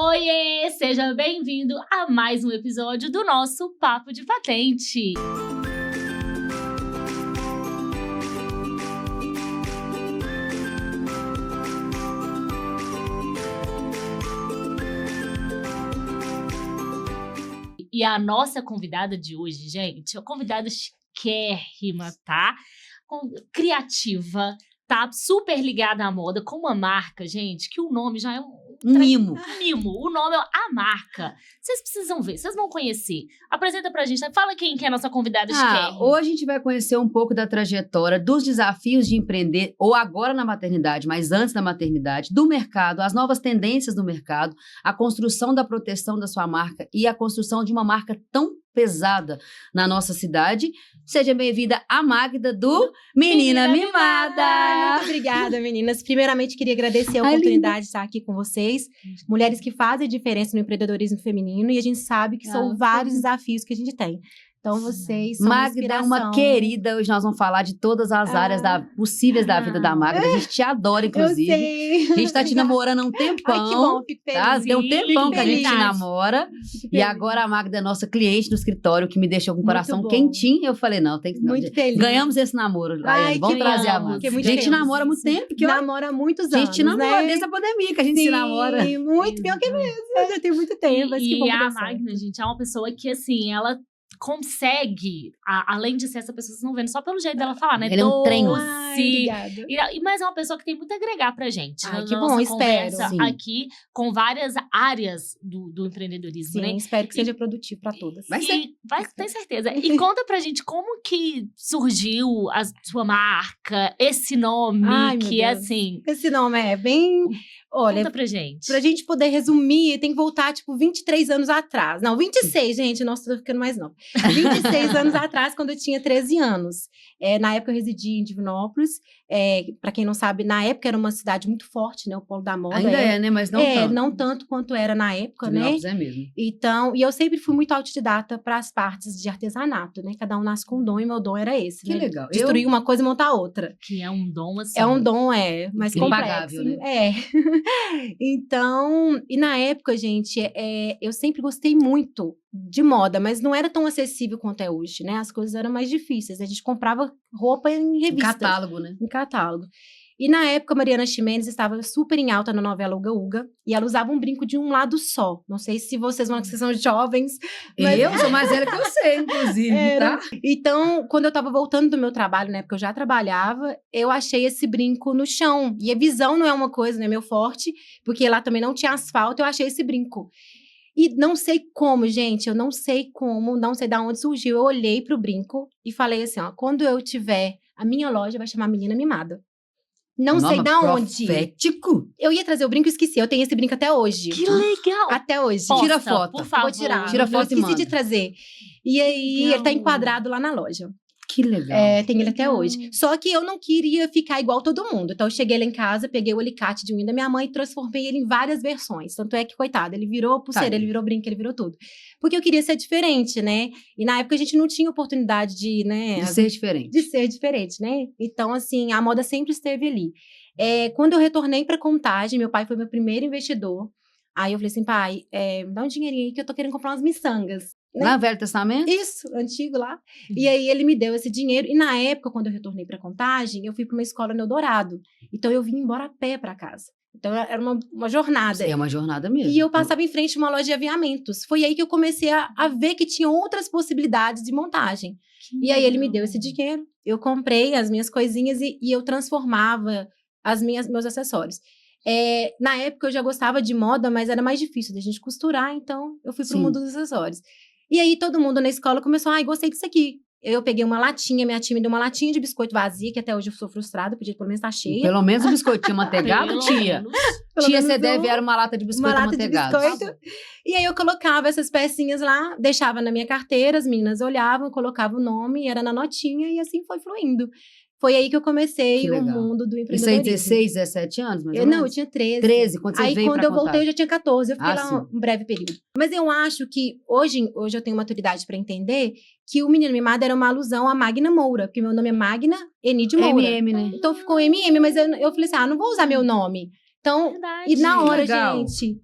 Oiê, seja bem-vindo a mais um episódio do nosso Papo de Patente. E a nossa convidada de hoje, gente, é uma convidada chiquérrima, tá? Criativa, tá? Super ligada à moda, com uma marca, gente, que o nome já é um mimo. O nome é a marca. Vocês precisam ver, vocês vão conhecer. Apresenta pra gente, fala quem que é a nossa convidada chiquérrima. Hoje a gente vai conhecer um pouco da trajetória, dos desafios de empreender, ou agora na maternidade, mas antes da maternidade, do mercado, as novas tendências do mercado, a construção da proteção da sua marca e a construção de uma marca tão pesada na nossa cidade. Seja bem-vinda a Magda do Menina Mimada. Muito obrigada, meninas. Primeiramente, queria agradecer a oportunidade de estar aqui com vocês. Mulheres que fazem diferença no empoderorismo feminino, e a gente sabe que são vários desafios que a gente tem. Então, vocês são Magda é uma querida. Hoje nós vamos falar de todas as áreas possíveis da vida da Magda. A gente te adora, inclusive. Eu sei. A gente tá te namorando há um tempão. Ai, que bom, fico feliz. Tá? Tem um tempão que a gente te feliz. namora. E agora a Magda é nossa cliente no escritório, que me deixou com o coração quentinho. Eu falei, não, tem que... Muito feliz. Ganhamos esse namoro. Ai, vamos trazer a amamos. Magda. A gente namora há muito tempo. Namora há muitos anos, A gente namora né? desde a pandemia que a gente se namora. Sim, muito pior que mesmo. Já tem muito tempo. Mas que bom E que a deu certo. Magda, gente, é uma pessoa que, assim, ela consegue, além de ser essa pessoa, vocês não vendo, só pelo jeito dela falar, né? Ele é um trem. Ai, obrigada. Mas é uma pessoa que tem muito a agregar pra gente. Ai, na que nossa bom, espero. conversa Sim. aqui, com várias áreas do empreendedorismo, Sim, né? espero que seja produtivo para todas. Vai ser. Tem certeza. E conta pra gente como que surgiu a sua marca, esse nome, Ai, meu que é Deus. assim... Esse nome é bem... Olha, Conta pra gente. pra gente poder resumir, tem que voltar, 23 anos atrás. Não, 26, gente. Nossa, tô ficando mais nova. 26 anos atrás, quando eu tinha 13 anos. Na época, eu residia em Divinópolis. Pra quem não sabe, na época era uma cidade muito forte, né? O polo da moda. Ainda é, né? Mas não tanto. Não tanto quanto era na época, né? Divinópolis é mesmo. Então, e eu sempre fui muito autodidata para as partes de artesanato, né? Cada um nasce com um dom, e meu dom era esse, Que né? legal. Destruir uma coisa e montar outra. Que é um dom, assim... É um dom, mas impagável, complexo. né? Então, e na época, gente, eu sempre gostei muito de moda, mas não era tão acessível quanto é hoje, né? As coisas eram mais difíceis. A gente comprava roupa em revistas. Catálogo, né? Em catálogo. E na época, Mariana Ximenes estava super em alta na novela Uga Uga. E ela usava um brinco de um lado só. Não sei se vocês vão, que vocês são jovens. Mas... Eu sou mais velha que você, inclusive, tá? Então, quando eu tava voltando do meu trabalho, né? Porque eu já trabalhava, eu achei esse brinco no chão. E a visão não é uma coisa, né? Meu forte. Porque lá também não tinha asfalto, eu achei esse brinco. E não sei como, gente, eu não sei como, não sei de onde surgiu. Eu olhei pro brinco e falei assim, ó. Quando eu tiver, a minha loja vai chamar Menina Mimada. Não sei da onde. Profético. Eu ia trazer o brinco e esqueci. Eu tenho esse brinco até hoje. Que legal! Até hoje. Posta, Tira foto. por favor. Vou tirar. Tira foto e eu esqueci manda. de trazer. E aí, Legal. ele tá enquadrado lá na loja. Que legal. Tem ele até hoje. Só que eu não queria ficar igual todo mundo. Então, eu cheguei lá em casa, peguei o alicate de unha da minha mãe e transformei ele em várias versões. Tanto é que, coitado, ele virou pulseira, ele virou brinco, ele virou tudo. Porque eu queria ser diferente, né? E na época a gente não tinha oportunidade de, né? De ser diferente. De ser diferente, né? Então, assim, a moda sempre esteve ali. Quando eu retornei pra Contagem, meu pai foi meu primeiro investidor. Aí eu falei assim, pai, me dá um dinheirinho aí que eu tô querendo comprar umas miçangas. Né? Lá no Velho Testamento? Isso, antigo lá. E aí ele me deu esse dinheiro. E na época, quando eu retornei pra Contagem, eu fui pra uma escola no Eldorado. Então eu vim embora a pé pra casa. Então era uma jornada. É uma jornada mesmo. E eu passava em frente a uma loja de aviamentos. Foi aí que eu comecei a ver que tinha outras possibilidades de montagem. E aí ele me deu esse dinheiro. Eu comprei as minhas coisinhas e eu transformava meus acessórios. Na época eu já gostava de moda, mas era mais difícil da gente costurar, então eu fui pro mundo dos acessórios. E aí todo mundo na escola começou, gostei disso aqui. Eu peguei uma latinha, minha tia me deu uma latinha de biscoito vazia, que até hoje eu sou frustrada, podia pelo menos estar cheia. Pelo menos o biscoitinho manteigado, tia. Tia, você deve era uma lata de biscoito manteigado. E aí eu colocava essas pecinhas lá, deixava na minha carteira, as meninas olhavam, colocavam o nome, era na notinha, e assim foi fluindo. Foi aí que eu comecei o mundo do empreendedorismo. Isso aí, 16, 17 anos, mais ou Não, menos? eu tinha 13. 13, quando você veio pra Aí, quando eu voltei, Contagem. eu já tinha 14. Eu fiquei lá sim. um breve período. Mas eu acho que, hoje eu tenho maturidade pra entender que o Menina Mimada era uma alusão a Magna Moura. Porque meu nome é Magna Enide Moura. MM, né? Então, ficou MM, mas eu falei assim, não vou usar meu nome. Então, Verdade. e na hora, Legal. gente...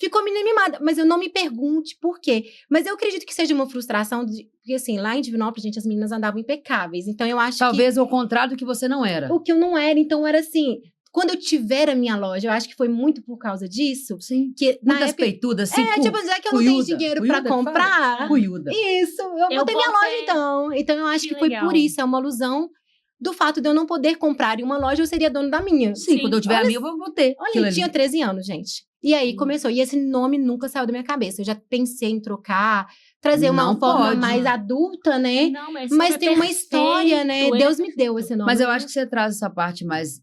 ficou menina mimada. Mas eu não me pergunte por quê. Mas eu acredito que seja uma frustração, porque assim, lá em Divinópolis, gente, as meninas andavam impecáveis. Então eu acho Talvez o contrário do que você não era. o que eu não era, então era assim... Quando eu tiver a minha loja, eu acho que foi muito por causa disso. Sim. Que na Muitas época, peitudas, assim. tipo, já que eu não tenho dinheiro pra comprar... Cuiuda. Isso, eu botei minha loja então. Então eu acho que foi por isso, é uma alusão do fato de eu não poder comprar em uma loja, eu seria dono da minha. Sim, quando eu tiver a minha, eu vou ter. Olha, eu tinha 13 anos, gente. E aí começou. E esse nome nunca saiu da minha cabeça. Eu já pensei em trocar, trazer uma Não forma pode. mais adulta, né? Não, Mas tem uma história, né? ele é Deus me deu esse nome. Mas eu acho que você traz essa parte mais,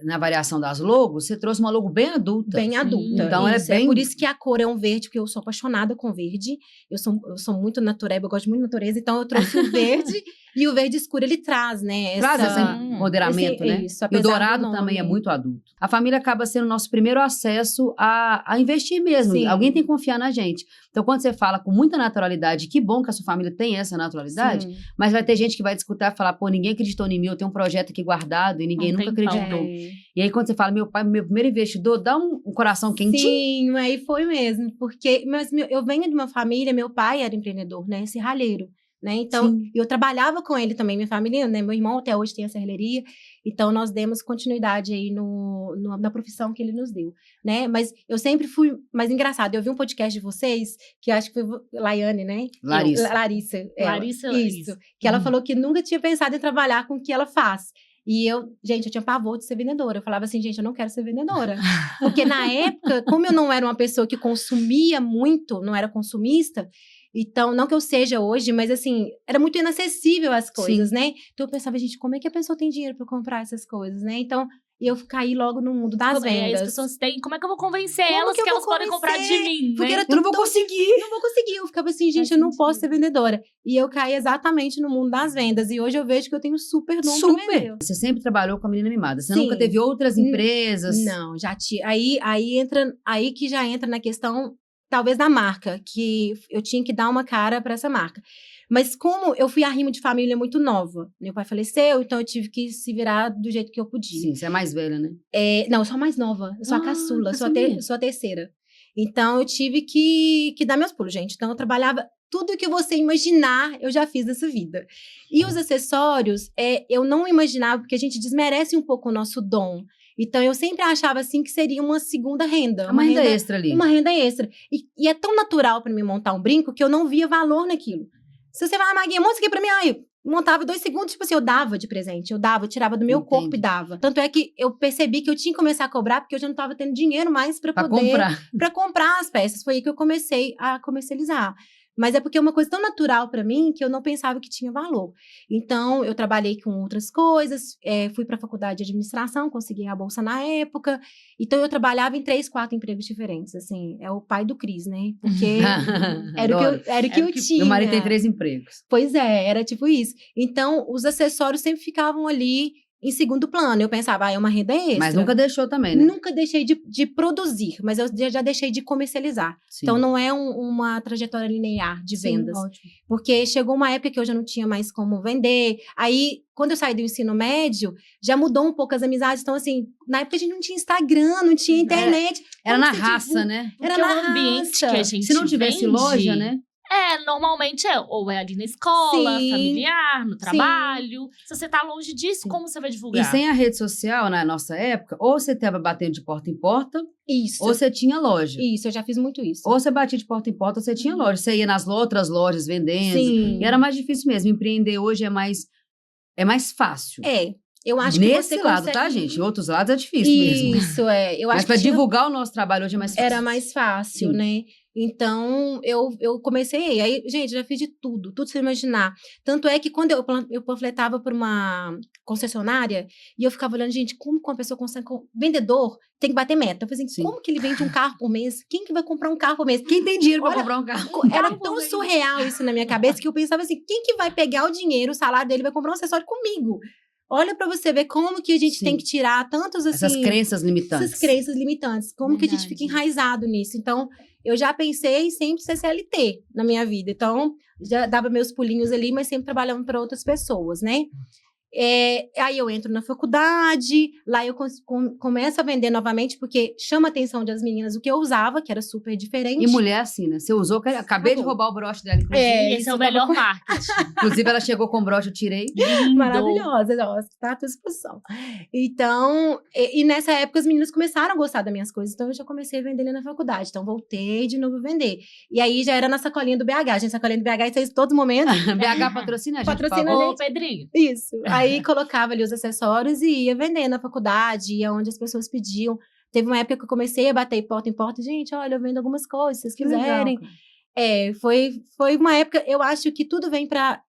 na variação das logos, você trouxe uma logo bem adulta. Bem adulta. Então, ela é Isso, bem... por isso que a cor é um verde, porque eu sou apaixonada com verde. Eu sou muito natureba, eu gosto muito de natureza, então eu trouxe o verde. E o verde escuro, ele traz, né? Traz esse moderamento, né? Isso, E o apesar dourado do nome. também é muito adulto. A família acaba sendo o nosso primeiro acesso a investir mesmo. Sim. Alguém tem que confiar na gente. Então, quando você fala com muita naturalidade, que bom que a sua família tem essa naturalidade, Sim. mas vai ter gente que vai discutir e falar, pô, ninguém acreditou em mim, eu tenho um projeto aqui guardado e ninguém Não nunca tem acreditou. como. E aí, quando você fala, meu pai, meu primeiro investidor, dá um coração quentinho. Sim, aí foi mesmo. Porque eu venho de uma família, meu pai era empreendedor, né? Serralheiro. Né? Então, Sim. eu trabalhava com ele também, minha família, né? Meu irmão até hoje tem a serralheria, então nós demos continuidade aí na profissão que ele nos deu, né? Mas eu sempre fui, mais engraçado, eu vi um podcast de vocês, que eu acho que foi Laiane, né? Larissa. Larissa. Larissa. Isso. Que ela falou que nunca tinha pensado em trabalhar com o que ela faz. E gente, eu tinha pavor de ser vendedora. Eu falava assim, gente, eu não quero ser vendedora. Porque na época, como eu não era uma pessoa que consumia muito, não era consumista, então, não que eu seja hoje, mas assim, era muito inacessível as coisas, né? Então eu pensava, gente, como é que a pessoa tem dinheiro para comprar essas coisas, né? Então, eu caí logo no mundo das vendas. As pessoas têm, como é que eu vou convencer Como elas que eu que vou elas podem comprar de mim, Porque né? era Eu não vou tudo conseguir. não vou conseguir. Eu ficava assim, gente, eu não posso ser vendedora. E eu caí exatamente no mundo das vendas. E hoje eu vejo que eu tenho super dom pra vender. Super. Você sempre trabalhou com a menina mimada. Você Sim. nunca teve outras empresas? Não, já tinha. Aí que já entra na questão, talvez, da marca, que eu tinha que dar uma cara para essa marca. Mas como eu fui arrimo de família muito nova, meu pai faleceu, então eu tive que se virar do jeito que eu podia. Sim, você é mais velha, né? Não, eu sou a mais nova, eu sou a caçula, caçulinha. sou a terceira. Então eu tive que dar meus pulos, gente. Então eu trabalhava, tudo que você imaginar, eu já fiz nessa vida. E os acessórios, eu não imaginava, porque a gente desmerece um pouco o nosso dom. Então, eu sempre achava, assim, que seria uma segunda renda. Uma renda extra ali. Uma renda extra. E é tão natural para mim montar um brinco que eu não via valor naquilo. Se você vai, Maguinha, monta isso aqui pra mim. Aí, eu montava 2 segundos, tipo assim, eu dava de presente. Eu tirava do meu corpo e dava. Tanto é que eu percebi que eu tinha que começar a cobrar, porque eu já não tava tendo dinheiro mais pra comprar as peças. Foi aí que eu comecei a comercializar. Mas é porque é uma coisa tão natural pra mim que eu não pensava que tinha valor. Então, eu trabalhei com outras coisas, fui pra faculdade de administração, consegui a bolsa na época. Então, eu trabalhava em 3, 4 empregos diferentes. Assim, é o pai do Cris, né? Porque era o que eu tinha. Meu marido tem 3 empregos. Pois é, era tipo isso. Então, os acessórios sempre ficavam ali em segundo plano. Eu pensava, é uma renda extra. Mas nunca deixou também, né? Nunca deixei de produzir, mas eu já deixei de comercializar. Sim. Então, não é uma trajetória linear de vendas. Ótimo. Porque chegou uma época que eu já não tinha mais como vender. Aí, quando eu saí do ensino médio, já mudou um pouco as amizades. Então, assim, na época a gente não tinha Instagram, não tinha internet. Era na raça, né? Era Porque na o ambiente raça. que a gente Se não tivesse vende, loja, né? Normalmente ou é ali na escola, Sim. familiar, no trabalho. Se você tá longe disso, como você vai divulgar? E sem a rede social, na nossa época, ou você estava batendo de porta em porta, Isso. ou você tinha loja. Isso, eu já fiz muito isso. Ou você batia de porta em porta, ou você tinha loja. Você ia nas outras lojas vendendo. Sim. E era mais difícil mesmo. Empreender hoje é mais fácil. Eu acho que Nesse você lado, consegue... tá, gente? Em outros lados é difícil mesmo. Isso, eu Mas acho para que divulgar o nosso trabalho hoje é mais fácil. era mais fácil, Sim. né? Então, eu comecei aí, gente, já fiz de tudo você imaginar. Tanto é que quando eu panfletava por uma concessionária, e eu ficava olhando, gente, como que uma pessoa consegue... Vendedor tem que bater meta. Eu falei assim, Sim. como que ele vende um carro por mês? Quem que vai comprar um carro por mês? Quem tem dinheiro para Olha, comprar um carro? Era tão surreal isso na minha cabeça que eu pensava assim, quem que vai pegar o dinheiro, o salário dele, vai comprar um acessório comigo? Olha pra você ver como que a gente Sim. tem que tirar tantos, assim... Essas crenças limitantes. Essas crenças limitantes. Como que a gente fica enraizado nisso? Então, eu já pensei em sempre ser CLT na minha vida. Então, já dava meus pulinhos ali, mas sempre trabalhando para outras pessoas, né? Aí eu entro na faculdade, lá eu começo a vender novamente, porque chama a atenção das meninas o que eu usava, que era super diferente. E mulher assim, né? Você usou, acabei de roubar o broche dela, inclusive. Esse é o melhor marketing. Inclusive, ela chegou com o broche, eu tirei. Lindo. Maravilhosa, nossa, tá à tua disposição. Então, e nessa época as meninas começaram a gostar das minhas coisas, então eu já comecei a vender ali na faculdade. Então, voltei de novo a vender. E aí já era na sacolinha do BH. Gente, sacolinha do BH, isso aí todo momento. BH patrocina a gente, Patrocina por favor. Ô, Pedrinho. Isso. Aí colocava ali os acessórios e ia vender na faculdade, ia onde as pessoas pediam. Teve uma época que eu comecei a bater porta em porta. Gente, olha, eu vendo algumas coisas, se vocês quiserem. Legal, Foi uma época, eu acho que tudo vem pra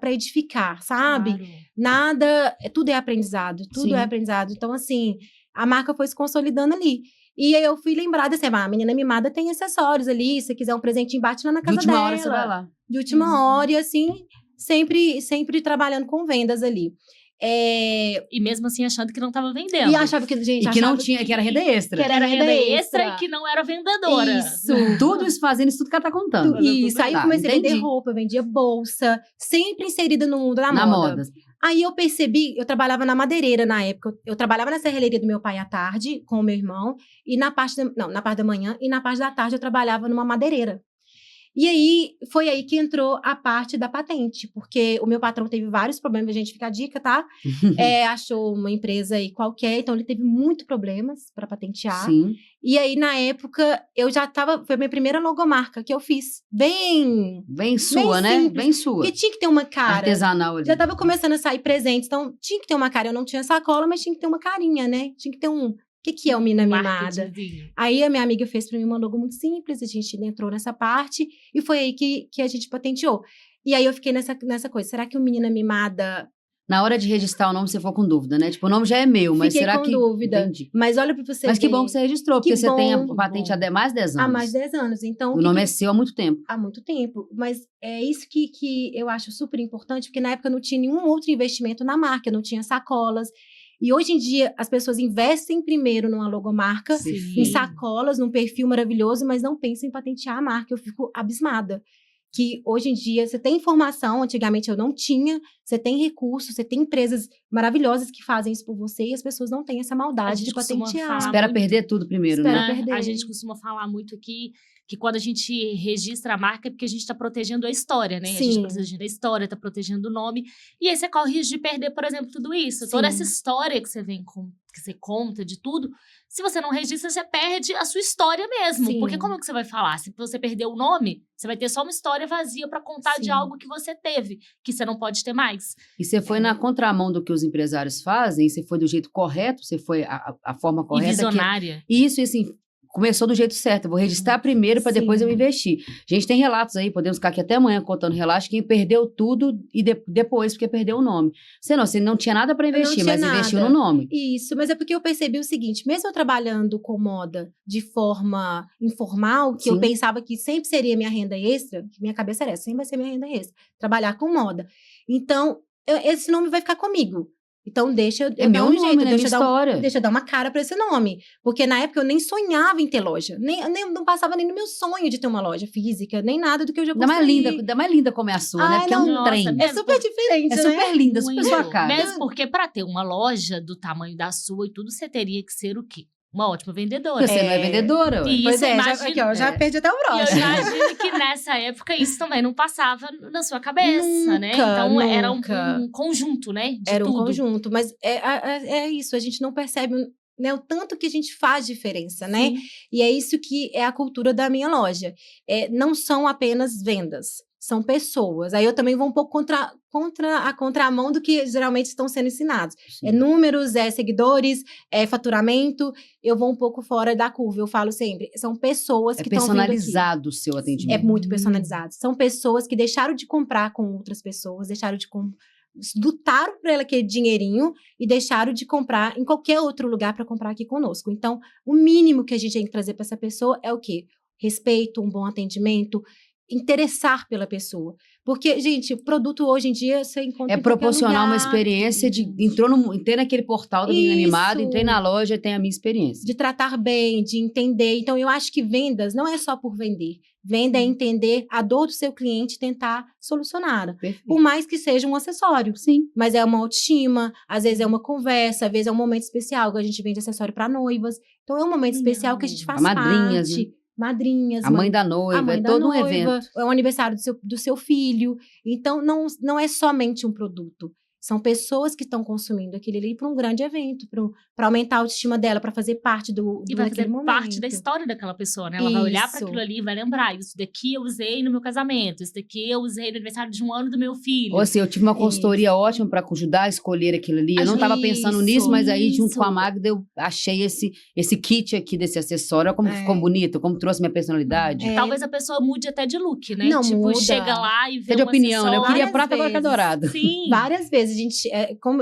edificar, sabe? Claro. Tudo é aprendizado, tudo Sim. é aprendizado. Então, assim, a marca foi se consolidando ali. E aí eu fui lembrada assim, a menina mimada tem acessórios ali, se quiser um presentinho, bate lá na De casa última dela. hora você vai lá. De última hora, e assim, sempre trabalhando com vendas ali. E mesmo assim achando que não tava vendendo. E achava que, gente, E que não achava tinha, que era renda extra. que Era renda extra e que não era vendedora. Isso. Tudo isso fazendo isso tudo que ela tá contando. Isso, aí eu Tá, comecei a vender entendi. roupa, eu vendia bolsa, sempre inserida no mundo da Na moda. moda. Aí eu percebi, eu trabalhava na madeireira na época, eu trabalhava na serralheria do meu pai à tarde, com o meu irmão, e na parte da manhã, e na parte da tarde eu trabalhava numa madeireira. E aí, foi aí que entrou a parte da patente, porque o meu patrão teve vários problemas, a gente fica a dica, tá? Achou uma empresa aí qualquer, então ele teve muitos problemas para patentear. Sim. E aí, na época, eu já tava, foi a minha primeira logomarca que eu fiz, Bem sua, né? simples. Bem sua. porque tinha que ter uma cara. Artesanal ali. Já tava começando a sair presentes, então tinha que ter uma cara. Eu não tinha sacola, mas tinha que ter uma carinha, né? Tinha que ter um... O que é o Mina Mimada? Marketingzinho. Aí a minha amiga fez pra mim uma logo muito simples, a gente entrou nessa parte e foi aí que a gente patenteou. E aí eu fiquei nessa coisa, será que o Menina Mimada... Na hora de registrar o nome, você ficou com dúvida, né? Tipo, o nome já é meu, mas Fiquei será com que... dúvida. Entendi. Mas olha pra você Mas que ver, bom que você registrou, porque Que você tem a bom, patente bom. há mais de 10 anos. há mais de 10 anos. Então, O nome é seu há muito tempo. há muito tempo. Mas é isso que eu acho super importante, porque na época não tinha nenhum outro investimento na marca, não tinha sacolas. E hoje em dia, as pessoas investem primeiro numa logomarca, Sim. em sacolas, num perfil maravilhoso, mas não pensam em patentear a marca. Eu fico abismada. Que hoje em dia, você tem informação, antigamente eu não tinha, você tem recursos, você tem empresas maravilhosas que fazem isso por você e as pessoas não têm essa A maldade gente de costuma patentear. falar Espera muito- perder tudo primeiro, Espera né? perder. A gente costuma falar muito aqui que quando a gente registra a marca é porque a gente está protegendo a história, né? A gente Sim. está protegendo a história, está protegendo o nome. E aí você corre o risco de perder, por exemplo, tudo isso. Sim. Toda essa história que você que você conta de tudo. Se você não registra, você perde a sua história mesmo. Sim. Porque como que você vai falar? Se você perder o nome, você vai ter só uma história vazia para contar de Sim. algo que você teve, que você não pode ter mais. E você foi na contramão do que os empresários fazem, você foi do jeito correto, você foi a forma E correta. visionária. Isso, e assim, começou do jeito certo. Eu vou registrar primeiro para depois Sim. eu investir. A gente tem relatos aí, podemos ficar aqui até amanhã contando relatos, quem perdeu tudo e depois porque perdeu o nome. Você não tinha nada para não investir, tinha mas investiu no nada. nome. Isso, mas é porque eu percebi o seguinte, mesmo eu trabalhando com moda de forma informal, que eu Sim. pensava que sempre seria minha renda extra, que minha cabeça era essa, sempre vai ser minha renda extra, trabalhar com moda. Então, esse nome vai ficar comigo. Então, deixa eu É dar meu um nome, jeito, né? Minha deixa eu dar história. deixa eu dar uma cara para esse nome. Porque na época eu nem sonhava em ter loja. Nem não passava nem no meu sonho de ter uma loja física, nem nada do que eu já Ainda mais construí. linda, ainda mais linda como é a sua, né? Ai, Porque é não, um nossa, trem. É mesmo super diferente, É né? super linda, super Muito. sua cara. Mesmo porque para ter uma loja do tamanho da sua e tudo, você teria que ser o quê? Uma ótima vendedora. Você não é vendedora, ué. E Pois isso, é, imagina- já, aqui, ó, já É. perdi até o E eu broche. imagino que nessa época isso também não passava na sua cabeça, né? Nunca, Então era nunca. um conjunto, né? De Era um tudo. conjunto, mas é isso, a gente não percebe, né, o tanto que a gente faz diferença, né? Sim. E é isso que é a cultura da minha loja. Não são apenas vendas, são pessoas. Aí eu também vou um pouco contra a contramão do que geralmente estão sendo ensinados. Sim. É números, é seguidores, é faturamento. Eu vou um pouco fora da curva, eu falo sempre. São pessoas É que estão vindo aqui. personalizado o seu É atendimento. muito personalizado. São pessoas que deixaram de comprar com outras pessoas, lutaram por ela aquele dinheirinho e deixaram de comprar em qualquer outro lugar para comprar aqui conosco. Então, o mínimo que a gente tem que trazer para essa pessoa é o quê? Respeito, um bom atendimento, interessar pela pessoa. Porque, gente, o produto hoje em dia você encontra É em qualquer proporcionar uma lugar. experiência de... Entrei naquele portal da Menina Mimada, Isso. entrei na loja, tem a minha experiência. De tratar bem, de entender. Então, eu acho que vendas não é só por vender. Venda é entender a dor do seu cliente e tentar solucioná-la. Perfeito. Por mais que seja um acessório. Sim. Mas é uma autoestima, às vezes é uma conversa, às vezes é um momento especial, que a gente vende acessório para noivas. Então, é um momento especial que a gente faz Madrinhas, parte. né? Madrinhas. A mãe da noiva, a mãe é da todo um noiva, evento. é o aniversário do seu filho. Então, não é somente um produto. São pessoas que estão consumindo aquilo ali para um grande evento, para aumentar a autoestima dela, para fazer parte E vai fazer daquele momento. parte da história daquela pessoa, né? Ela vai olhar para Isso. aquilo ali e vai lembrar. Isso daqui eu usei no meu casamento. Isso daqui eu usei no aniversário de 1 ano do meu filho. Ou assim, eu tive uma consultoria ótima para ajudar a escolher aquilo ali. Eu não estava pensando nisso, mas aí, junto com a Magda, eu achei esse kit aqui desse acessório. Olha como ficou bonito, como trouxe minha personalidade. Talvez a pessoa mude até de look, né? Não, tipo, muda. chega lá e vê Até de um opinião, né? Eu queria acessório. prata, agora quero dourado. Sim. Várias vezes. A gente,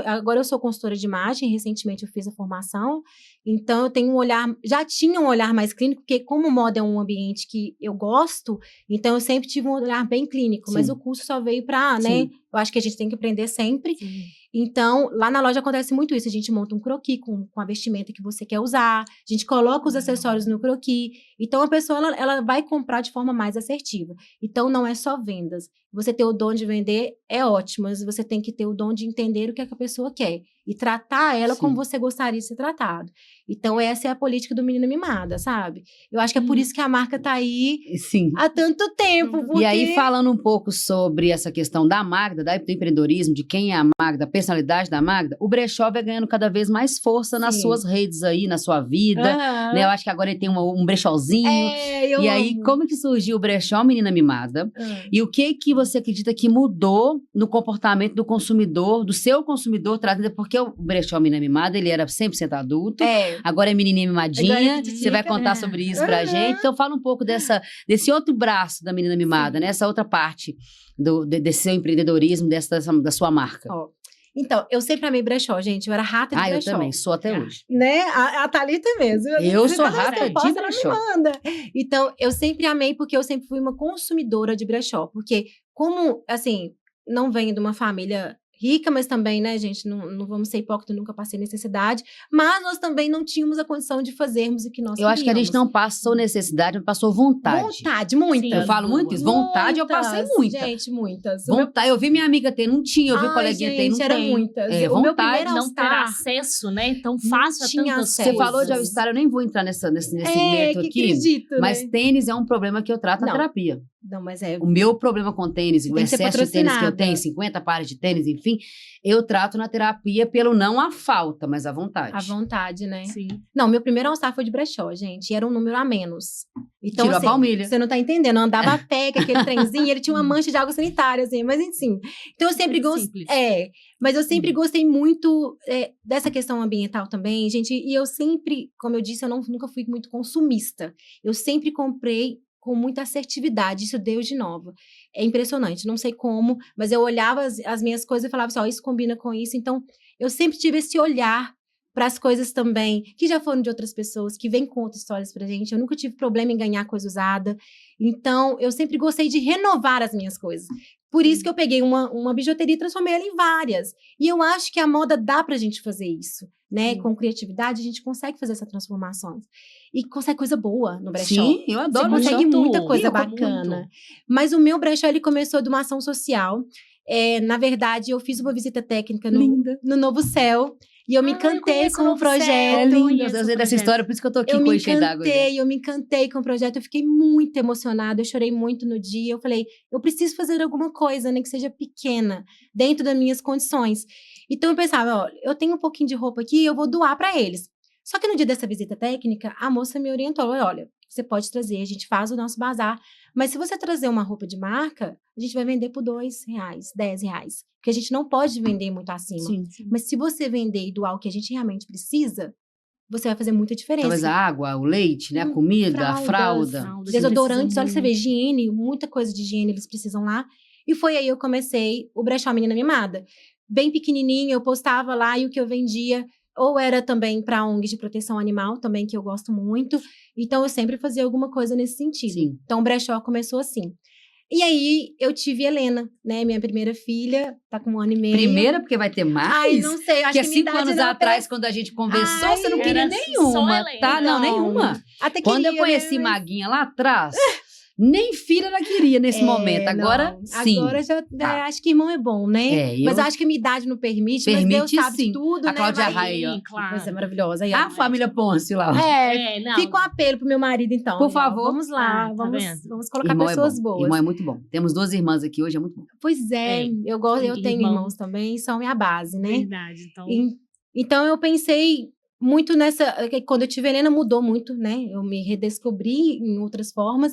agora eu sou consultora de imagem, recentemente eu fiz a formação, então eu tenho um olhar, já tinha um olhar mais clínico, porque como moda é um ambiente que eu gosto, então eu sempre tive um olhar bem clínico, Sim. mas o curso só veio para, né? Sim. Eu acho que a gente tem que aprender sempre. Sim. Então, lá na loja acontece muito isso. A gente monta um croquis com a vestimenta que você quer usar. A gente coloca os acessórios no croquis. Então, a pessoa, ela vai comprar de forma mais assertiva. Então, não é só vendas. Você ter o dom de vender é ótimo, mas você tem que ter o dom de entender o que é que a pessoa quer. E tratar ela como você gostaria de ser tratado. Então, essa é a política do Menina Mimada, sabe? Eu acho que é por isso que a marca tá aí Sim. há tanto tempo. Porque... E aí, falando um pouco sobre essa questão da Magda, do empreendedorismo, de quem é a Magda, a personalidade da Magda, o brechó vai ganhando cada vez mais força nas suas redes aí, na sua vida, né? Eu acho que agora ele tem um brechózinho. Eu e aí, amo. como que surgiu o brechó Menina Mimada? E o que você acredita que mudou no comportamento do consumidor, do seu consumidor, trazendo, porque o brechó Menina Mimada, ele era 100% adulto, agora é menininha mimadinha, Agora é você vai contar sobre isso pra gente. Então, fala um pouco desse outro braço da Menina Mimada, né? Essa outra parte desse seu empreendedorismo, da sua marca. Então, eu sempre amei brechó, gente. Eu era rata de brechó. Eu também, sou até hoje. Né? A Thalita mesmo. Eu sou rata de brechó. Ela me manda. Então, eu sempre amei porque eu sempre fui uma consumidora de brechó. Porque como, assim, não venho de uma família rica, mas também, né, gente, não vamos ser hipócritas, nunca passei necessidade, mas nós também não tínhamos a condição de fazermos o que nós queríamos. Acho que a gente não passou necessidade, mas passou vontade. Vontade, muitas. Sim, eu falo muito isso, vontade eu passei muita. Gente, muitas. Vontade, eu vi minha amiga ter, não tinha, eu vi o coleguinha ter, não era tem. muitas. O meu primeiro não ter acesso, né, tão fácil a tantas coisas. Você falou de All-Star, eu nem vou entrar nesse mérito aqui, acredito, mas tênis é um problema que eu trato na terapia. Não, mas O meu problema com tênis, o excesso de tênis que eu tenho, 50 pares de tênis, enfim, eu trato na terapia pelo não a falta, mas a vontade. A vontade, né? Sim. Não, meu primeiro All-Star foi de brechó, gente, e era um número a menos. Então, tirou assim, a palmilha. Você não tá entendendo, eu andava a pé com aquele trenzinho, ele tinha uma mancha de água sanitária, assim, mas enfim. Então, eu sempre gostei. Mas eu sempre gostei muito dessa questão ambiental também, gente, e eu sempre, como eu disse, eu nunca fui muito consumista. Eu sempre comprei com muita assertividade, isso deu de novo. É impressionante, não sei como, mas eu olhava as minhas coisas e falava assim, isso combina com isso. Então, eu sempre tive esse olhar para as coisas também, que já foram de outras pessoas, que vêm com outras histórias pra gente. Eu nunca tive problema em ganhar coisa usada. Então, eu sempre gostei de renovar as minhas coisas. Por isso que eu peguei uma bijuteria e transformei ela em várias. E eu acho que a moda dá pra gente fazer isso, né? Com criatividade, a gente consegue fazer essas transformações. E consegue coisa boa no brechó. Sim, eu adoro. Você consegue muita coisa bacana. bacana. Mas o meu brechó, ele começou de uma ação social. Na verdade, eu fiz uma visita técnica no Novo Céu. E eu me encantei com o projeto. É lindo, eu sei dessa história, por isso que eu tô aqui com o encher d'água. Eu me encantei com o projeto, eu fiquei muito emocionada, eu chorei muito no dia, eu falei, eu preciso fazer alguma coisa, nem que seja pequena, dentro das minhas condições. Então eu pensava, eu tenho um pouquinho de roupa aqui, eu vou doar para eles. Só que no dia dessa visita técnica, a moça me orientou, olha, você pode trazer, a gente faz o nosso bazar, mas se você trazer uma roupa de marca, a gente vai vender por R$2, R$10, porque a gente não pode vender muito acima. Sim. Mas se você vender e doar o que a gente realmente precisa, você vai fazer muita diferença. Talvez a água, o leite, né? A comida, a fralda. Desodorantes, olha, você vê, higiene, muita coisa de higiene eles precisam lá. E foi aí eu comecei o Brechó Menina Mimada. Bem pequenininho, eu postava lá e o que eu vendia ou era também para ONGs de proteção animal, também que eu gosto muito. Então, eu sempre fazia alguma coisa nesse sentido. Sim. Então, o brechó começou assim. E aí, eu tive Helena, né? Minha primeira filha, tá com 1 ano e meio. Primeira, porque vai ter mais? Ai, não sei, acho Porque que minha 5 idade anos não atrás, quando a gente conversou, Ai, você não queria era nenhuma, só Helena. tá? Não, Não. nenhuma. Até Quando eu queria, conheci né, mas- Maguinha lá atrás, nem filha ela queria nesse momento. Agora, não. sim. Agora já Tá. acho que irmão é bom, né? É, Mas eu acho que a minha idade não permite, mas Deus Permite, sabe de sim. tudo, A né? Cláudia Vai- Raia, ó. Sim, claro. Coisa maravilhosa. Aí, A família Ponce lá. ó. Não. Fica um apelo pro meu marido, então. Por aí, ó, favor. Vamos lá, Tá vamos, vendo? vamos colocar Irmão pessoas é bom. boas. Irmão é muito bom. Temos 2 irmãs aqui hoje, é muito bom. Pois é, É, eu tenho irmão. irmãos também, são minha base, né? Verdade. Então, Então eu pensei muito nessa. Quando eu tive Helena, mudou muito, né? Eu me redescobri em outras formas.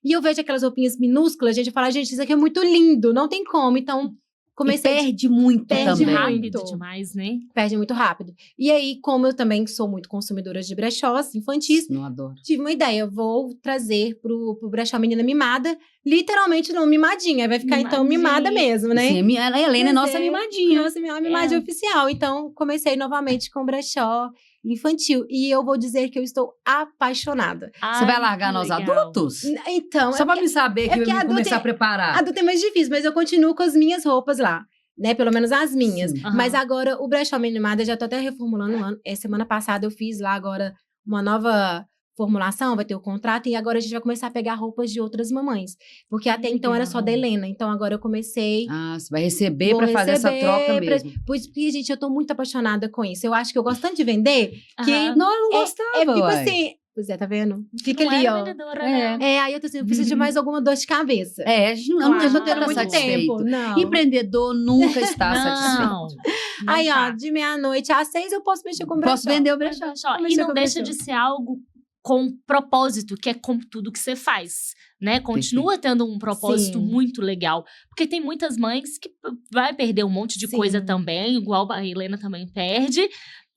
E eu vejo aquelas roupinhas minúsculas, a gente fala, gente, isso aqui é muito lindo, não tem como. Então, comecei. E perde muito Perde também. rápido muito. demais, né? Perde muito rápido. E aí, como eu também sou muito consumidora de brechós infantis, Não adoro. tive uma ideia, vou trazer pro brechó Menina Mimada, literalmente não mimadinha, vai ficar então mimada Mimadinha. mesmo, né? Sim, a Helena é nossa Pois é. mimadinha. Nossa, minha mimadinha oficial. Então, comecei novamente com brechó infantil. E eu vou dizer que eu estou apaixonada. Você vai largar nós adultos? Então, Só pra me saber que eu porque me adulto começar é- a preparar. adulto é mais difícil, mas eu continuo com as minhas roupas lá. Né, pelo menos as minhas. Sim. Aham. Mas agora, o brechó Menina Mimada, já tô até reformulando. Semana passada eu fiz lá agora uma nova formulação, vai ter o contrato. E agora a gente vai começar a pegar roupas de outras mamães. Porque até então era só da legal. Helena. Então agora eu comecei... Ah, você vai receber Vou pra fazer essa receber troca pra- mesmo. Pois, porque, gente, eu tô muito apaixonada com isso. Eu acho que eu gosto tanto de vender que... Aham. Não, eu não gostava, É tipo uai. assim... Pois é, tá vendo? Fica Não ali, era ó. vendedora, É. não. Aí eu tô assim, eu preciso de mais alguma dor de cabeça. É, a gente não, eu não Claro. tendo muito satisfeito. tempo. Não. Empreendedor nunca está satisfeito. Não. Aí, Não ó, tá. de meia-noite às 6 eu posso mexer com Posso brechó. vender o brechó. Brechó. E Mexer não com deixa brechó. de ser algo com propósito, que é com tudo que você faz, né? Continua tendo um propósito Sim. muito legal. Porque tem muitas mães que vai perder um monte de Sim. coisa também, igual a Helena também perde.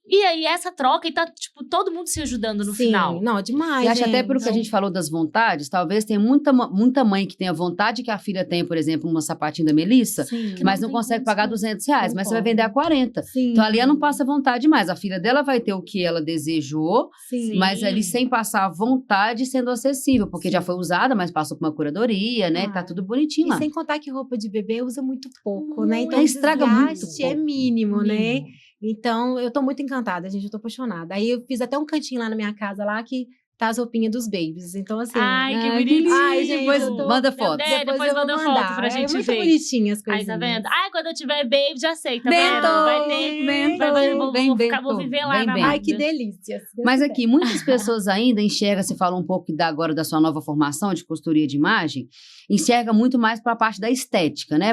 E aí, essa troca, e tá, tipo, todo mundo se ajudando no Sim, final. não, demais, E acho gente. até pelo que a gente falou das vontades, talvez tenha muita mãe que tenha vontade que a filha tem, por exemplo, uma sapatinha da Melissa, Sim. Que mas não não tem consegue pagar condição. R$200, mas você vai vender a 40. Sim. Então ali ela não passa vontade mais. A filha dela vai ter o que ela desejou, Sim. mas ali sem passar vontade, sendo acessível, porque Sim. já foi usada, mas passou por uma curadoria, né? Claro. Tá tudo bonitinho E lá. sem contar que roupa de bebê usa muito pouco, né? Muito. Então, o Estraga muito desgaste é pouco. mínimo, né? Mínimo. Então, eu tô muito encantada, gente. Eu tô apaixonada. Aí, eu fiz até um cantinho lá na minha casa, lá, que tá as roupinhas dos babies. Então, assim... Ai, que Ai, bonitinho. Ai, gente, Depois eu tô- manda foto. Depois eu vou manda mandar. foto pra gente É muito ver. bonitinha as Aí, coisinhas. tá vendo? Ai, quando eu tiver baby, já sei, tá Bento, vendo? Vai ter... bento, Vou viver lá bem na bento. Ai, que delícia. se Deus Mas quiser. aqui, muitas pessoas ainda enxergam, você fala um pouco agora da sua nova formação de consultoria de imagem, enxerga muito mais para a parte da estética, né?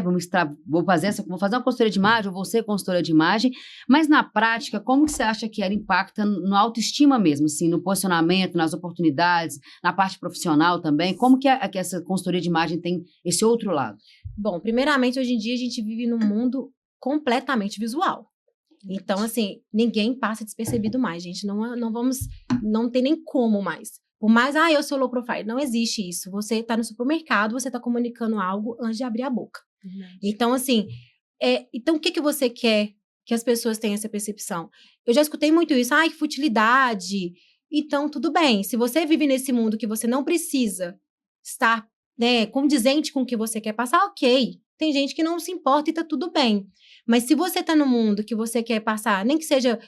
Vou fazer uma consultoria de imagem, ou vou ser consultora de imagem, mas na prática, como que você acha que ela impacta no autoestima mesmo, assim, no posicionamento, nas oportunidades, na parte profissional também? Como que essa consultoria de imagem tem esse outro lado? Bom, primeiramente, hoje em dia, a gente vive num mundo completamente visual. Então, assim, ninguém passa despercebido mais, gente. Não tem nem como mais. Por mais, eu sou low profile. Não existe isso. Você tá no supermercado, você tá comunicando algo antes de abrir a boca. Então, assim, então o que você quer que as pessoas tenham essa percepção? Eu já escutei muito isso. Ai, que futilidade. Então, tudo bem. Se você vive nesse mundo que você não precisa estar, né, condizente com o que você quer passar, ok. Tem gente que não se importa e tá tudo bem. Mas se você tá no mundo que você quer passar, nem que seja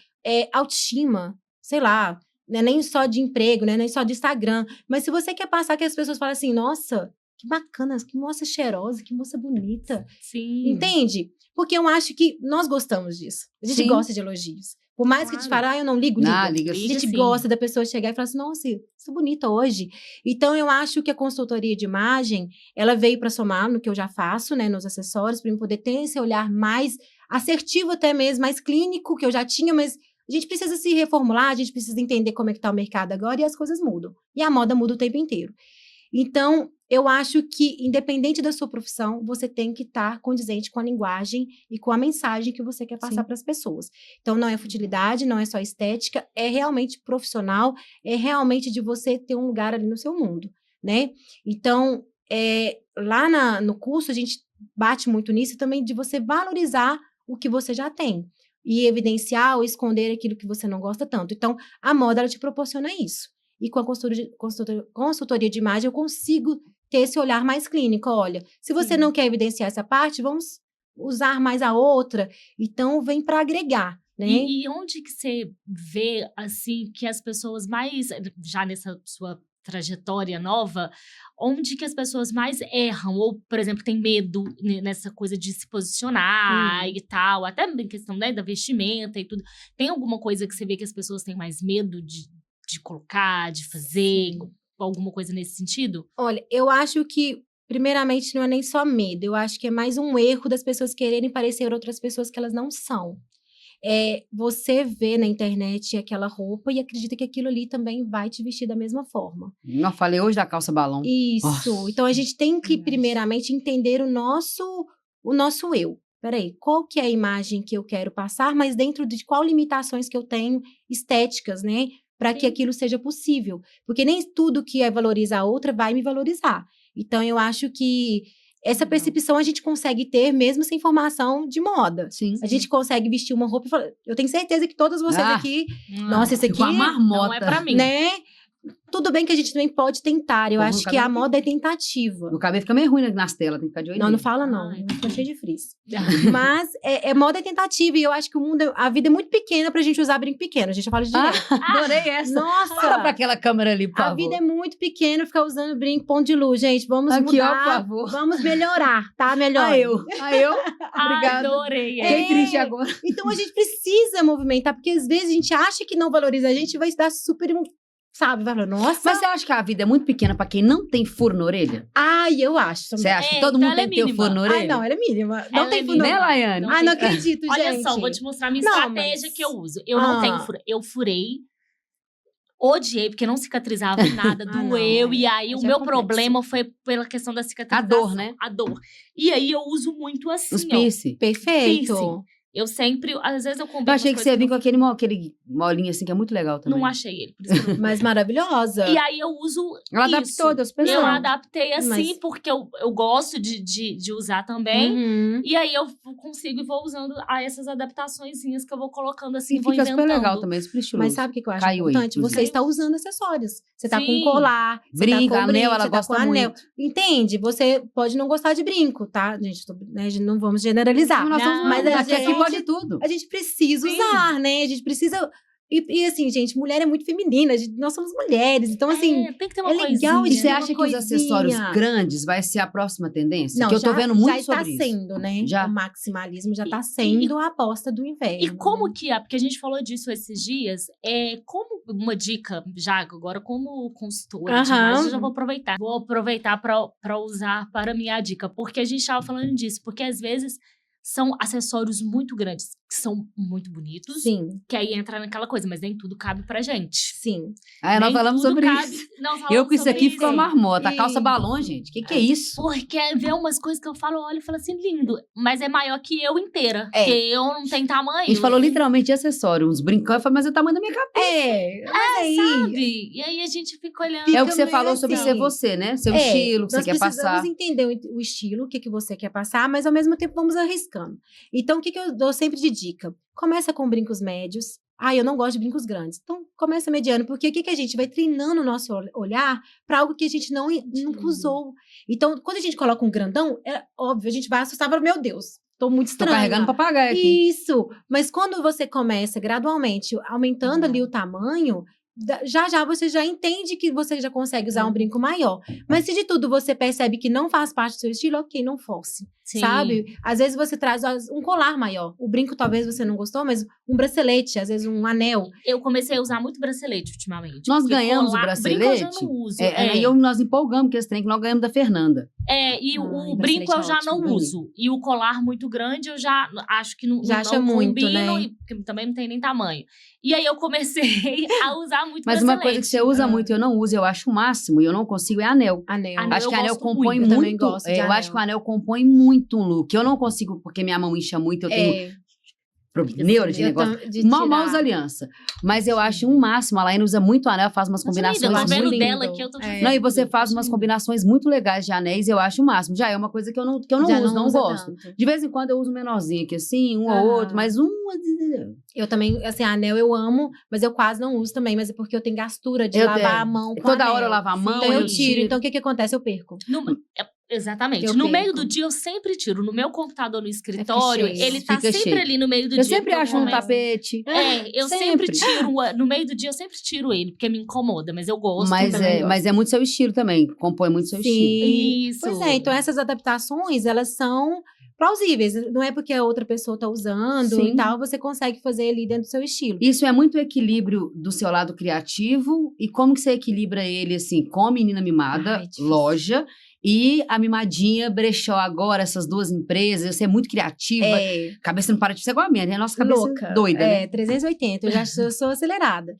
autoestima, sei lá, né, nem só de emprego, né, nem só de Instagram, mas se você quer passar que as pessoas falem assim, nossa, que bacana, que moça cheirosa, que moça bonita. Sim. Entende? Porque eu acho que nós gostamos disso. A gente Sim. gosta de elogios. Por mais que a gente fale, eu não ligo, Ah, liga. liga A sim. gente sim. gosta da pessoa chegar e falar assim, nossa, sou bonita hoje. Então, eu acho que a consultoria de imagem, ela veio para somar no que eu já faço, né, nos acessórios, para eu poder ter esse olhar mais assertivo até mesmo, mais clínico, que eu já tinha, mas a gente precisa se reformular, a gente precisa entender como é que tá o mercado agora e as coisas mudam. E a moda muda o tempo inteiro. Então, eu acho que, independente da sua profissão, você tem que estar condizente com a linguagem e com a mensagem que você quer passar para as pessoas. Então, não é futilidade, não é só estética, é realmente profissional, é realmente de você ter um lugar ali no seu mundo, né? Então, lá no curso, a gente bate muito nisso também de você valorizar o que você já tem e evidenciar ou esconder aquilo que você não gosta tanto. Então, a moda, ela te proporciona isso. E com a consultoria de imagem, eu consigo ter esse olhar mais clínico. Olha, se você não quer evidenciar essa parte, vamos usar mais a outra. Então, vem para agregar, né? E onde que você vê, assim, que as pessoas mais, já nessa sua trajetória nova, onde que as pessoas mais erram? Ou, por exemplo, tem medo nessa coisa de se posicionar e tal, até em questão, né, da vestimenta e tudo. Tem alguma coisa que você vê que as pessoas têm mais medo de colocar, de fazer, alguma coisa nesse sentido? Olha, eu acho que, primeiramente, não é nem só medo. Eu acho que é mais um erro das pessoas quererem parecer outras pessoas que elas não são. Você vê na internet aquela roupa e acredita que aquilo ali também vai te vestir da mesma forma. Não, falei hoje da calça balão. Isso. Nossa. Então, a gente tem que, primeiramente, entender o nosso eu. Peraí, qual que é a imagem que eu quero passar, mas dentro de qual limitações que eu tenho estéticas, né? Para que aquilo seja possível. Porque nem tudo que valoriza a outra vai me valorizar. Então, eu acho que essa percepção a gente consegue ter mesmo sem formação de moda. Sim. A gente consegue vestir uma roupa e falar... Eu tenho certeza que todas vocês aqui... Nossa, esse aqui... Igual a marmota. Não é pra mim. Né? Tudo bem que a gente também pode tentar. Eu acho que a moda é tentativa. O cabelo fica meio ruim nas telas, tem que ficar de olho. Não fala não. Fica cheio de frizz. Mas moda é tentativa. E eu acho que a vida é muito pequena pra gente usar brinco pequeno. A gente já fala de direto. Adorei essa. Nossa! Fala pra aquela câmera ali, por favor. A vida é muito pequena ficar usando brinco, ponto de luz. Gente, vamos aqui, mudar. Ó, por favor. Vamos melhorar, tá? Melhor. Obrigada. Adorei. Fiquei triste agora. Então, a gente precisa movimentar. Porque às vezes a gente acha que não valoriza a gente vai se dar super... Sabe? Vai falar, nossa. Mas você acha que a vida é muito pequena pra quem não tem furo na orelha? Ai, eu acho. Você acha que todo mundo tem que ter furo na orelha? Ai, não, ela é mínima. Não Ela tem é furo na Né, orelha. Laiane? Ai, não acredito, gente. Olha só, vou te mostrar a minha Não, estratégia mas- que eu uso. Eu não tenho furo. Eu furei, odiei, porque não cicatrizava nada, Ah, não, doeu. E aí, já o é meu complexo. problema foi pela questão da cicatrização. A dor, né? A dor. E aí, eu uso muito assim, Os ó. piercing. Perfeito. Piercing. Eu sempre, às vezes eu combino Eu achei umas que você ia vir coisas com aquele molinho assim, que é muito legal também. Não achei ele, por isso que eu não Mas maravilhosa. E aí eu uso Ela isso. adaptou das pessoas. Eu adaptei assim, Mas- porque eu gosto de usar também. Uhum. E aí eu consigo e vou usando essas adaptaçõezinhas que eu vou colocando assim, E vou fica inventando. super legal também, super estiloso. Mas sabe o que eu acho Caiu aí, importante? Você inclusive. está usando acessórios. Você tá com Sim. colar, você Brinco, tá com anel, brinco, ela você tá gosta com anel. muito. Entende? Você pode não gostar de brinco, tá? Gente, né, não vamos generalizar. Nós Não, somos mas mas a aqui gente- pode tudo. A gente precisa Sim. usar, né? A gente precisa... E assim, gente, mulher é muito feminina. Nós somos mulheres. Então, assim... Tem que ter uma é legal coisinha. E de você ter uma acha que os coisinha. acessórios grandes vai ser a próxima tendência? Não, que eu tô já- vendo muito já está sobre isso. sendo, né? Já? O maximalismo já está sendo a aposta do inverno. E como né? que é? Porque a gente falou disso esses dias. Como uma dica, já agora como consultora de Aham. imagem, eu já vou aproveitar. Vou aproveitar para usar para a minha dica. Porque a gente estava falando disso. Porque às vezes são acessórios muito grandes, que são muito bonitos. Sim, Que aí entra naquela coisa, mas nem tudo cabe pra gente. sim. Ah, nós Nem falamos tudo sobre cabe- isso. Nós Eu falamos com isso sobre aqui ficou isso. marmota. A calça E- balão, gente. Que é isso? Porque vê umas coisas que eu falo, olho e falo assim, lindo. Mas é maior que eu inteira. É. Porque eu não tenho tamanho. A gente falou literalmente de acessório, uns brincando. Eu falei, mas é o tamanho da minha cabeça. Mas aí... Sabe? E aí a gente fica olhando. É o que você meio falou sobre assim. ser você, né? Seu estilo, que você nós quer precisamos passar. entender o estilo, o que você quer passar, mas ao mesmo tempo vamos arriscando. Então, o que eu dou sempre de dica? Começa com brincos médios. Eu não gosto de brincos grandes. Então, começa mediano, porque o que a gente vai treinando o nosso olhar para algo que a gente nunca usou. Então, quando a gente coloca um grandão, é óbvio, a gente vai assustar para, meu Deus, tô muito Tô estranha. carregando papagaio aqui. Isso, mas quando você começa gradualmente aumentando ali o tamanho, já você já entende que você já consegue usar um brinco maior. Mas se de tudo você percebe que não faz parte do seu estilo, ok, não force. Sim. Sabe? Às vezes você traz um colar maior. O brinco talvez você não gostou, mas um bracelete, às vezes um anel. Eu comecei a usar muito bracelete ultimamente. Nós porque ganhamos o colar- Brinco eu já bracelete. não uso. Aí nós empolgamos com esse trem que nós ganhamos da Fernanda. E o bracelete brinco eu é já ótimo, não bonito. uso. E o colar muito grande eu já acho que não, Já não acha muito, combino, né? e porque também não tem nem tamanho. E aí eu comecei a usar muito Mas bracelete. uma coisa que você usa muito e eu não uso, eu acho o máximo, e eu não consigo, é anel. Anel. Anel. Acho que eu anel gosto compõe muito. Eu também muito. gosto de Eu anel. acho que o anel compõe muito um look. Eu não consigo, porque minha mão incha muito, eu tenho neura de Eu negócio. de Mal tirar. usa aliança. Mas eu acho um máximo. A Laine usa muito anel, faz umas Nossa, combinações linda, eu tô vendo muito dela lindo. aqui, eu tô É. Não, e você faz acho umas lindo. combinações muito legais de anéis, eu acho o máximo. Já é uma coisa que eu não Já uso, não usa gosto. tanto. De vez em quando eu uso um menorzinho aqui, assim, um Aham. ou outro, mas um. Eu também, assim, anel eu amo, mas eu quase não uso também. Mas é porque eu tenho gastura de Eu lavar tenho. a mão com Toda anel. hora eu lavo a mão, Então eu eu tiro. Então o que acontece? Eu perco. Exatamente. Eu No meio perco. do dia eu sempre tiro. No meu computador no escritório, cheio. ele tá Fica sempre cheio. ali no meio do Eu dia. sempre porque eu acho um começo- tapete. Eu sempre tiro. No meio do dia eu sempre tiro ele, porque me incomoda, mas eu gosto. também gosto. Mas é muito seu estilo também. Compõe muito seu estilo. Sim. Isso. Pois é, então essas adaptações, elas são plausíveis. Não é porque a outra pessoa tá usando Sim. e tal, você consegue fazer ali dentro do seu estilo. Isso é muito o equilíbrio do seu lado criativo e como que você equilibra ele, assim, com a menina mimada, Ai, difícil. loja, e a mimadinha, brechó agora, essas duas empresas. Você é muito criativa, cabeça não para de ser igual a minha, né? Nossa cabeça louca. doida, né? 380, eu sou acelerada.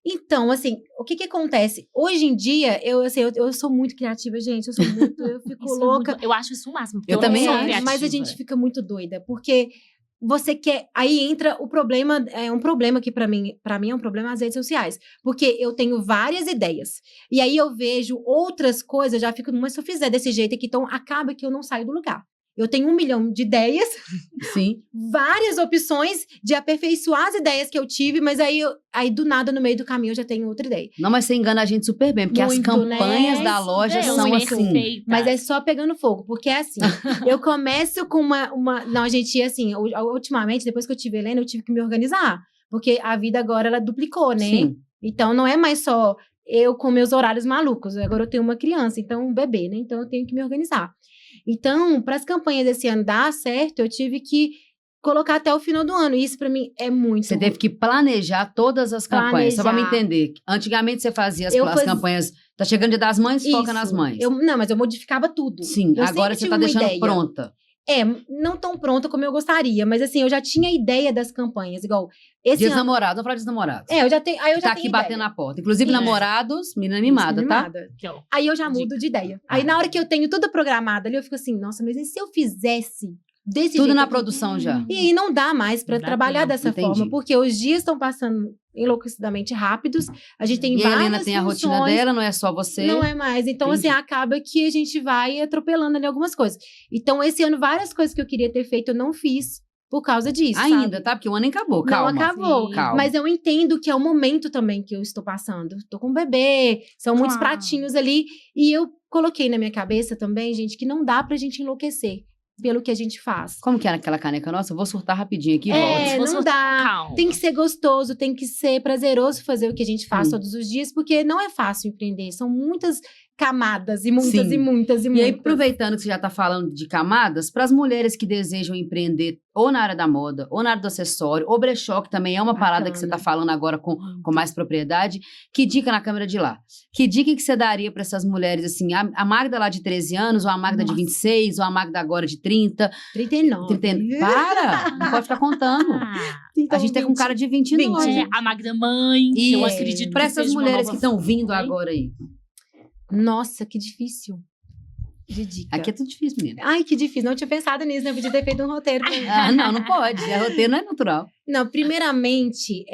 Então, assim, o que acontece? Hoje em dia, eu sou muito criativa, gente. Eu fico Isso é louca. muito- eu acho isso o máximo. Porque Eu também não sou acho, criativa. Mas a gente fica muito doida, porque você quer. Aí entra o problema, é um problema que pra mim é um problema nas redes sociais. Porque eu tenho várias ideias. E aí eu vejo outras coisas, eu já fico, mas se eu fizer desse jeito aqui, então acaba que eu não saio do lugar. Eu tenho 1 milhão de ideias, Sim. várias opções de aperfeiçoar as ideias que eu tive, mas aí do nada, no meio do caminho, eu já tenho outra ideia. Não, mas você engana a gente super bem, porque as Muito, campanhas né? da Isso loja mesmo, são muito. assim. Perfeitas. Mas é só pegando fogo, porque é assim, eu começo com uma... Não, gente, assim, ultimamente, depois que eu tive Helena, eu tive que me organizar, porque a vida agora, ela duplicou, né? Sim. Então, não é mais só eu com meus horários malucos, agora eu tenho uma criança, então um bebê, né? Então, eu tenho que me organizar. Então, para as campanhas desse ano dar certo, eu tive que colocar até o final do ano, e isso para mim é muito Você teve que planejar todas as campanhas, só pra me Planejar. entender. Antigamente você fazia Eu as fazia- campanhas, tá chegando Dia das Mães, foca nas Isso. mães. Não, mas eu modificava tudo. Sim, Eu agora sempre você tá tive uma deixando ideia. pronta. Não tão pronta como eu gostaria, mas assim, eu já tinha ideia das campanhas, igual esse Dias ano. namorados, vamos falar dias namorados. Eu já tenho, aí eu já Tá tenho aqui batendo ideia. na porta. Inclusive, Isso. namorados, menina mimada, tá? Aqui, ó. Aí eu já Dica. mudo de ideia. Aí na hora que eu tenho tudo programado ali, eu fico assim, nossa, mas e se eu fizesse desse Tudo jeito na aqui? produção já. E aí não dá mais pra Não dá trabalhar tempo, dessa entendi. forma, porque os dias estão passando enlouquecidamente rápidos. A gente tem E a várias Helena tem a rotina funções. dela, não é só você. Não é mais. Então, Entendi. assim, acaba que a gente vai atropelando ali algumas coisas. Então, esse ano, várias coisas que eu queria ter feito, eu não fiz por causa disso. Ainda, sabe? tá? Porque o ano nem acabou, calma. Não acabou. Sim. Calma. Mas eu entendo que é o momento também que eu estou passando. Tô com um bebê, são muitos Claro. pratinhos ali. E eu coloquei na minha cabeça também, gente, que não dá pra gente enlouquecer pelo que a gente faz. Como que era aquela caneca nossa? Eu vou surtar rapidinho aqui e É, volto. não dá. Calma. Tem que ser gostoso, tem que ser prazeroso fazer o que a gente faz Sim. todos os dias, porque não é fácil empreender. São muitas camadas e muitas Sim. e muitas e E muitas. aí, aproveitando que você já está falando de camadas, para as mulheres que desejam empreender ou na área da moda, ou na área do acessório, ou brechó, que também é uma parada que você está falando agora com mais propriedade, que dica na câmera de lá? Que dica que você daria para essas mulheres, assim, a Magda lá de 13 anos, ou a Magda de Nossa. 26, ou a Magda agora de 30, 39. 30 Para! Não pode ficar contando. Então, A gente tá com um cara de 29. 20. É, a Magda mãe, que eu E acredito para que essas seja uma mulheres nova que estão vindo mãe. agora aí. Nossa, que difícil de dica. Aqui é tudo difícil, menina. Ai, que difícil. Não tinha pensado nisso, né? Eu podia ter feito um roteiro. Ah, não pode. A roteiro não é natural. Não, primeiramente,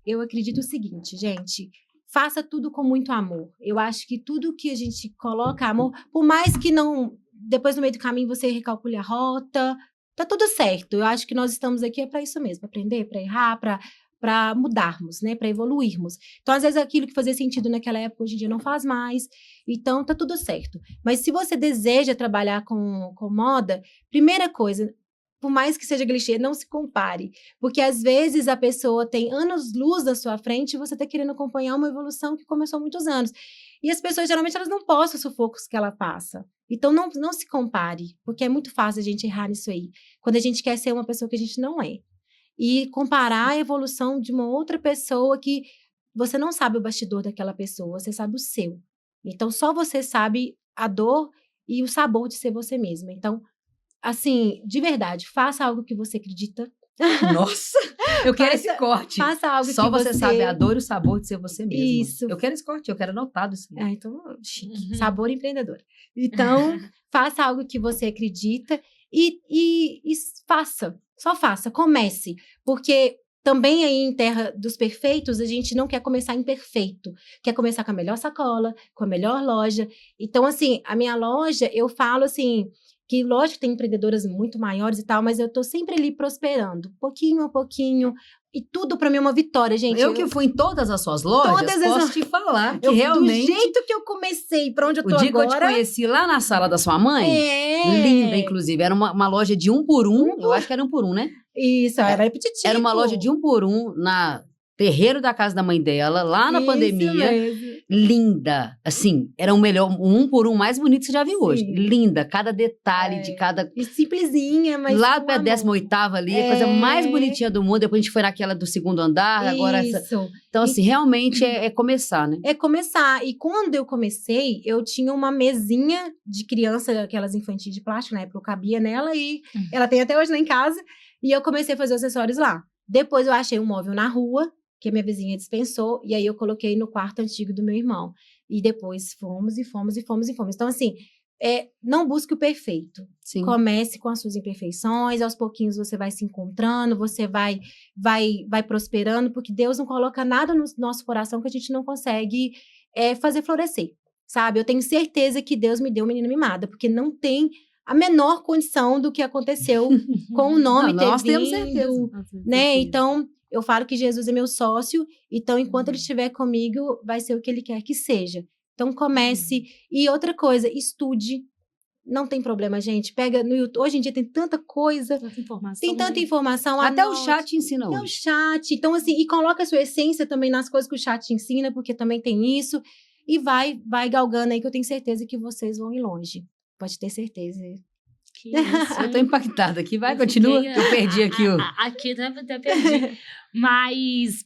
eu acredito o seguinte, gente. Faça tudo com muito amor. Eu acho que tudo que a gente coloca amor, por mais que não, depois no meio do caminho você recalcule a rota, tá tudo certo. Eu acho que nós estamos aqui para isso mesmo, pra aprender, para errar, para mudarmos, né, para evoluirmos. Então, às vezes aquilo que fazia sentido naquela época hoje em dia não faz mais. Então, tá tudo certo. Mas se você deseja trabalhar com moda, primeira coisa, por mais que seja clichê, não se compare. Porque às vezes a pessoa tem anos-luz na sua frente e você está querendo acompanhar uma evolução que começou há muitos anos. E as pessoas, geralmente, elas não passam os sufocos que ela passa. Então, não se compare, porque é muito fácil a gente errar nisso aí. Quando a gente quer ser uma pessoa que a gente não é. E comparar a evolução de uma outra pessoa que você não sabe o bastidor daquela pessoa, você sabe o seu. Então, só você sabe a dor e o sabor de ser você mesma. Então, assim, de verdade, faça algo que você acredita. Nossa, eu quero esse corte. Faça algo Só que você sabe a dor e o sabor de ser você mesmo. Isso. Eu quero esse corte, eu quero anotado isso. Então, chique. Sabor empreendedor. Então, faça algo que você acredita e faça. Só faça, comece. Porque também aí em Terra dos Perfeitos, a gente não quer começar imperfeito. Quer começar com a melhor sacola, com a melhor loja. Então, assim, a minha loja, eu falo assim, que lógico tem empreendedoras muito maiores e tal, mas eu tô sempre ali prosperando, pouquinho a pouquinho. E tudo pra mim é uma vitória, gente. Eu que fui em todas as suas lojas, Todas posso te falar que realmente... Do jeito que eu comecei, pra onde eu tô O dia agora... que eu te conheci lá na sala da sua mãe, linda, inclusive, era uma loja de 1 por 1, eu acho que era 1 por 1, né? Isso, era repetitivo. Era uma loja de 1 por 1 na terreiro da casa da mãe dela, lá na pandemia. Mesmo. Linda. Assim, era o melhor, o 1 por 1 mais bonito que você já viu hoje. Sim. Linda, cada detalhe de cada... E simplesinha, mas Lá com pra amor. 18ª ali, a coisa mais bonitinha do mundo. Depois a gente foi naquela do 2º andar, agora essa... Isso. Então, assim, realmente é começar, né? É começar. E quando eu comecei, eu tinha uma mesinha de criança, aquelas infantis de plástico, na época eu cabia nela, e ela tem até hoje lá em casa. E eu comecei a fazer os acessórios lá. Depois eu achei um móvel na rua, que a minha vizinha dispensou, e aí eu coloquei no quarto antigo do meu irmão. E depois fomos. Então, assim, não busque o perfeito. Sim. Comece com as suas imperfeições, aos pouquinhos você vai se encontrando, você vai prosperando, porque Deus não coloca nada no nosso coração que a gente não consegue fazer florescer, sabe? Eu tenho certeza que Deus me deu menina mimada, porque não tem a menor condição do que aconteceu com o nome ter nós vindo, temos certeza. né? Então, eu falo que Jesus é meu sócio, então enquanto ele estiver comigo, vai ser o que ele quer que seja. Então, comece. E outra coisa, estude. Não tem problema, gente. Pega no YouTube. Hoje em dia tem tanta coisa. Tem tanta informação. Até o anote. chat ensina Até o hoje. chat. Então, assim, e coloca a sua essência também nas coisas que o chat ensina, porque também tem isso. E vai galgando aí, que eu tenho certeza que vocês vão ir longe. Pode ter certeza. Que isso, Eu tô hein? impactada aqui. Vai, Eu continua. fiquei, Eu perdi aqui o... Aqui até perdi. Mas,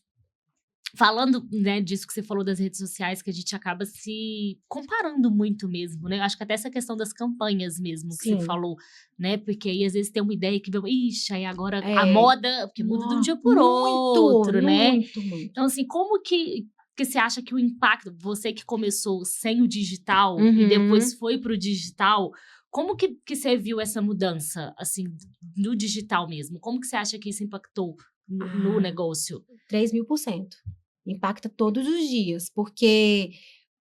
falando, né, disso que você falou das redes sociais, que a gente acaba se comparando muito mesmo, né? Eu acho que até essa questão das campanhas mesmo, que Sim. você falou, né? Porque aí, às vezes, tem uma ideia que, ixi, aí agora a moda, porque muda de um dia por Muito, outro, né? Muito. Então, assim, como que você acha que o impacto, você que começou sem o digital Uhum. e depois foi pro digital, como que você viu essa mudança, assim, no digital mesmo? Como que você acha que isso impactou no negócio? 3.000%. Impacta todos os dias, porque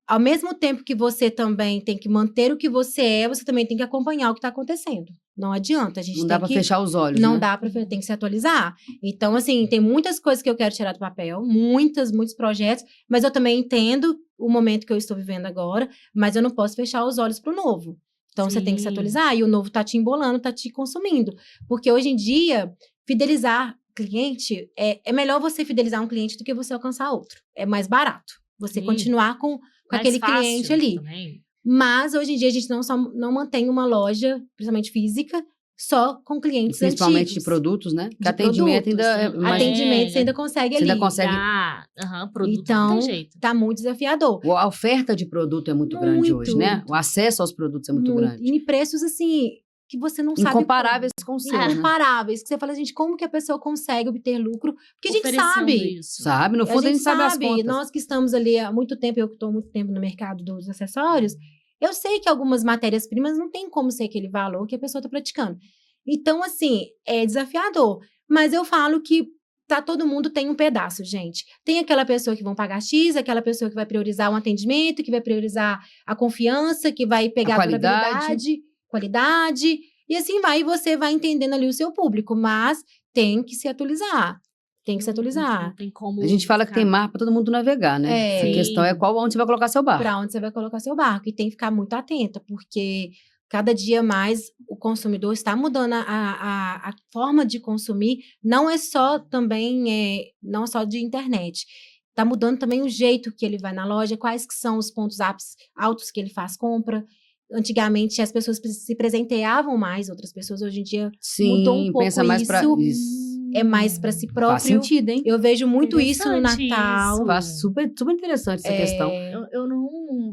ao mesmo tempo que você também tem que manter o que você é, você também tem que acompanhar o que está acontecendo. Não adianta, a gente Não tem dá pra que... fechar os olhos, Não né? dá pra... Tem que se atualizar. Então, assim, tem muitas coisas que eu quero tirar do papel, muitos projetos, mas eu também entendo o momento que eu estou vivendo agora, mas eu não posso fechar os olhos pro novo. Então, você tem que se Sim. atualizar, e o novo tá te embolando, tá te consumindo. Porque hoje em dia, fidelizar cliente, é melhor você fidelizar um cliente do que você alcançar outro. É mais barato. Você Sim. continuar com Mais aquele fácil cliente ali. também. Mas, hoje em dia, a gente não mantém uma loja, principalmente física, só com clientes Principalmente antigos. de produtos, né? Que De atendimento produtos, ainda é sim. mais... Atendimento você ainda consegue Você ali. ainda consegue... Produto Então, não tem jeito. tá muito desafiador. A oferta de produto é muito grande hoje, né? Muito. O acesso aos produtos é muito grande. E em preços, assim, que você não sabe Incomparáveis como. com os seus, né? Incomparáveis. Que você fala, gente, como que a pessoa consegue obter lucro? Porque a gente Oferecendo sabe. isso. Sabe? No fundo, a gente sabe as contas. Nós que estamos ali há muito tempo, eu que estou há muito tempo no mercado dos acessórios, eu sei que algumas matérias-primas não tem como ser aquele valor que a pessoa está praticando. Então, assim, é desafiador. Mas eu falo que todo mundo tem um pedaço, gente. Tem aquela pessoa que vão pagar X, aquela pessoa que vai priorizar um atendimento, que vai priorizar a confiança, que vai pegar a durabilidade, qualidade, e assim vai, e você vai entendendo ali o seu público, mas tem que se atualizar. Tem que se atualizar. Não tem como A gente fala que tem mar para todo mundo navegar, né? A questão é onde você vai colocar seu barco. Para onde você vai colocar seu barco. E tem que ficar muito atenta, porque cada dia mais o consumidor está mudando a forma de consumir, não é só também, não é só de internet. Está mudando também o jeito que ele vai na loja, quais que são os pontos altos que ele faz compra. Antigamente as pessoas se presenteavam mais, outras pessoas hoje em dia mudou um pouco pensa mais isso. Pra... É mais para si próprio. Faz sentido, hein? Eu vejo muito isso no Natal. Faz super interessante essa questão. Eu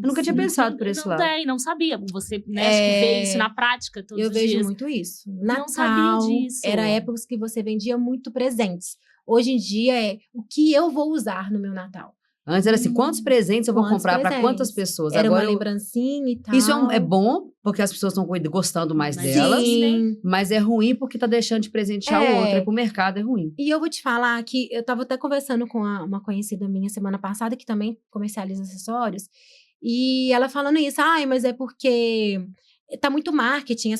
nunca tinha pensado por esse lado. Não sabia. Você, né, acho que vê isso na prática todos os dias. Eu vejo muito isso. Natal, não sabia disso. Era épocas que você vendia muito presentes. Hoje em dia é o que eu vou usar no meu Natal. Antes era assim, quantos presentes eu vou comprar para quantas pessoas? Era agora uma lembrancinha e tal. Isso é bom porque as pessoas estão gostando mais Mas delas. Sim. Mas é ruim porque tá deixando de presentear o outro. E pro mercado é ruim. E eu vou te falar que eu tava até conversando com uma conhecida minha semana passada, que também comercializa acessórios, e ela falando isso, mas é porque tá muito marketing, a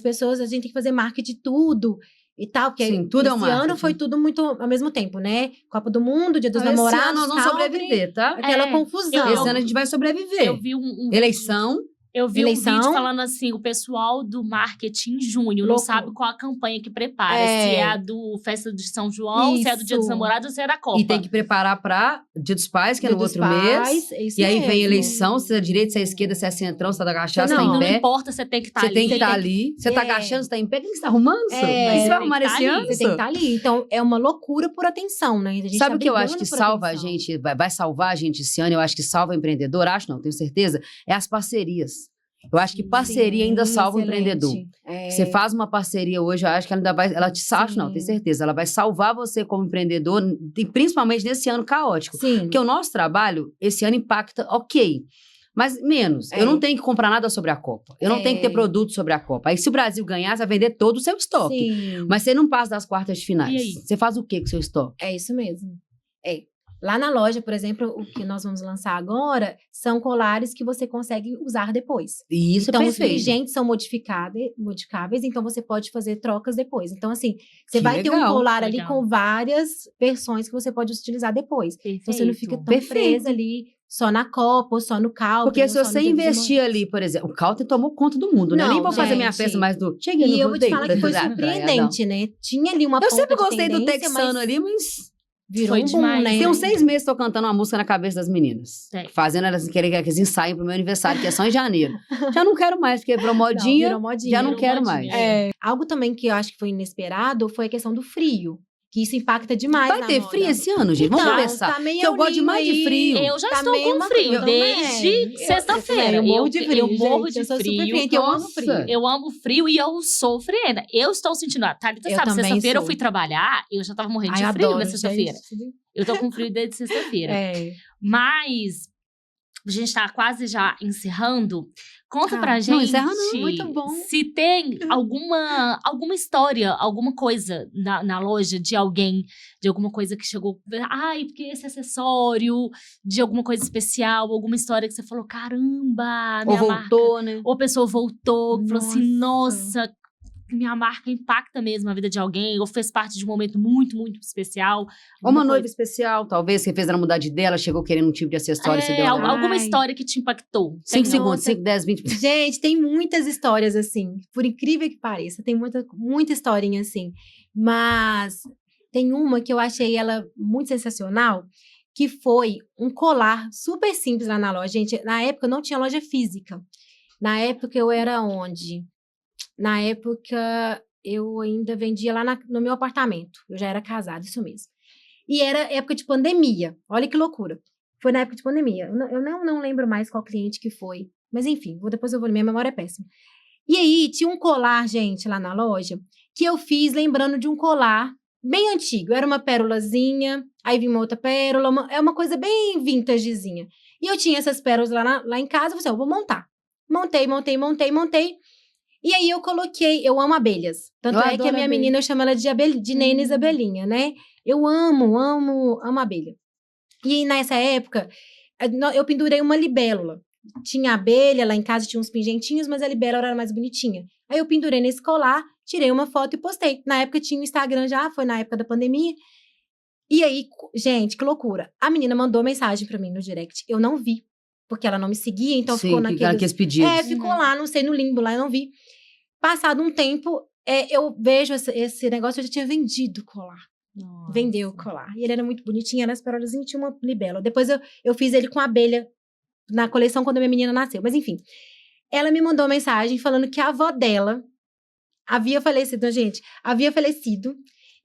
gente tem que fazer marketing de tudo e tal, porque Sim, tudo é um esse ano marketing. foi tudo muito ao mesmo tempo, né? Copa do Mundo, Dia dos Esse Namorados, ano nós vamos tal, sobreviver, tá? aquela É, confusão. Esse ano a gente vai sobreviver. Eu vi um Eleição. Eu vi Eleição. um vídeo falando assim, o pessoal do marketing em junho não Louco. sabe qual a campanha que prepara. É. Se é a do Festa de São João, se é do Dia dos Isso. Namorados ou se é da Copa. E tem que preparar pra Dia dos Pais, que é Dia no dos outro Pais, mês. é isso E aí vem mesmo. eleição, se é direita, se é esquerda, se é centrão, se é da agachada, se tá Não, em Não pé. importa, você tem que estar Você ali. tem que estar tem ali. Você tá É. agachando, você tá em pé. O que você tá arrumando? É. O que você vai Tem arrumar que esse tá ali. ano? Você tem que estar ali. Então, é uma loucura por atenção, né? A gente Sabe tá o que eu brigando acho que por salva atenção. a gente, vai salvar a gente esse ano, eu acho que salva o empreendedor, acho não, tenho certeza, é as parcerias. Eu acho que parceria ainda Sim, salva o excelente. empreendedor. É. Você faz uma parceria hoje, eu acho que ela ainda vai, ela te salva, Sim. não, tenho certeza, ela vai salvar você como empreendedor, e principalmente nesse ano caótico. Sim. Porque o nosso trabalho, esse ano impacta, ok, mas menos. É. Eu não tenho que comprar nada sobre a Copa. Eu não tenho que ter produto sobre a Copa. Aí se o Brasil ganhar, você vai vender todo o seu estoque. Sim. Mas você não passa das quartas de finais. E aí? Você faz o quê com o seu estoque? É isso mesmo. É. Lá na loja, por exemplo, o que nós vamos lançar agora são colares que você consegue usar depois. E isso Então, é os perfeito. pingentes são modificáveis, então você pode fazer trocas depois. Então, assim, você Que vai ter um legal. colar ali Legal. com várias versões que você pode utilizar depois. Então, você não fica tão Perfeito. presa ali só na Copa ou só no Calton. Porque ou se só no você Dia dos investir ali, por exemplo, o Calton tomou conta do mundo, né? Eu nem Não, vou fazer minha gente. festa mais do... Cheguei no E eu vou te rodeio falar que foi da surpreendente, né? Tinha ali uma Eu ponta sempre de gostei do tendência, texano mas ali, mas... virou Foi um boom, demais. né? Tem uns 6 meses tô cantando uma música na cabeça das meninas. É. Fazendo elas querem que eles ensaiem pro meu aniversário, que é só em janeiro. Já não quero mais, porque virou modinha, virou modinha. já não Virou quero modinha. mais. É. Algo também que eu acho que foi inesperado foi a questão do frio. Que isso impacta demais Vai na ter moda. frio esse ano, gente? Vamos Então, conversar. tá meio que eu gosto eulinho demais de aí. frio. Eu já Tá estou meio com uma frio coisa desde também. sexta-feira. Eu morro de frio, eu morro gente. de Eu sou super frio. frienta, eu amo Nossa. frio. Eu amo frio e eu sou frienda. Eu estou sentindo. A Thalita Eu sabe, também sexta-feira eu sou. fui trabalhar, eu já tava morrendo Ai, de frio adoro, na sexta-feira. gente. Eu tô com frio desde sexta-feira. É. Mas a gente tá quase já encerrando. Conta pra Não, gente encerra não, muito bom. se tem alguma história, alguma coisa na loja de alguém, de alguma coisa que chegou. Ai, porque esse acessório, de alguma coisa especial, alguma história que você falou, caramba, Ou minha marca. voltou, né? Ou a pessoa voltou, falou assim, Nossa. nossa, minha marca impacta mesmo a vida de alguém, ou fez parte de um momento muito, muito especial. Ou alguma uma noiva coisa. especial, talvez, você fez ela mudar de ideia, ela chegou querendo um tipo de acessório, você É, deu ela. alguma Ai. história que te impactou. 5 Tem, segundos, Nossa. 5, 10, 20. Gente, tem muitas histórias assim. Por incrível que pareça, tem muita historinha assim. Mas tem uma que eu achei ela muito sensacional, que foi um colar super simples lá na loja. Gente, na época não tinha loja física. Na época eu era onde? Na época eu ainda vendia lá no meu apartamento. Eu já era casada, isso mesmo. E era época de pandemia. Olha que loucura. Foi na época de pandemia. Eu não lembro mais qual cliente que foi. Mas enfim, depois eu vou. Minha memória é péssima. E aí, tinha um colar, gente, lá na loja, que eu fiz lembrando de um colar bem antigo. Era uma pérolazinha, aí vinha uma outra pérola. É uma coisa bem vintagezinha. E eu tinha essas pérolas lá em casa. Eu falei assim, eu vou montar. Montei. E aí eu coloquei, eu amo abelhas. Tanto Eu é que adoro a minha abelha. menina, eu chamo ela de Nena Isabelinha, né? Eu amo abelha. E nessa época, eu pendurei uma libélula. Tinha abelha lá em casa, tinha uns pingentinhos, mas a libélula era mais bonitinha. Aí eu pendurei nesse colar, tirei uma foto e postei. Na época tinha o Instagram já, foi na época da pandemia. E aí, gente, que loucura. A menina mandou mensagem pra mim no direct. Eu não vi, porque ela não me seguia, então Sim, ficou que ela naquele... quis pedir. Ficou lá, não sei, no limbo lá, eu não vi. Passado um tempo, eu vejo esse negócio, eu já tinha vendido o colar. Nossa. Vendeu o colar. E ele era muito bonitinho, nas pérolas tinha uma libélula. Depois eu fiz ele com abelha na coleção quando a minha menina nasceu. Mas enfim, ela me mandou uma mensagem falando que a avó dela havia falecido, gente,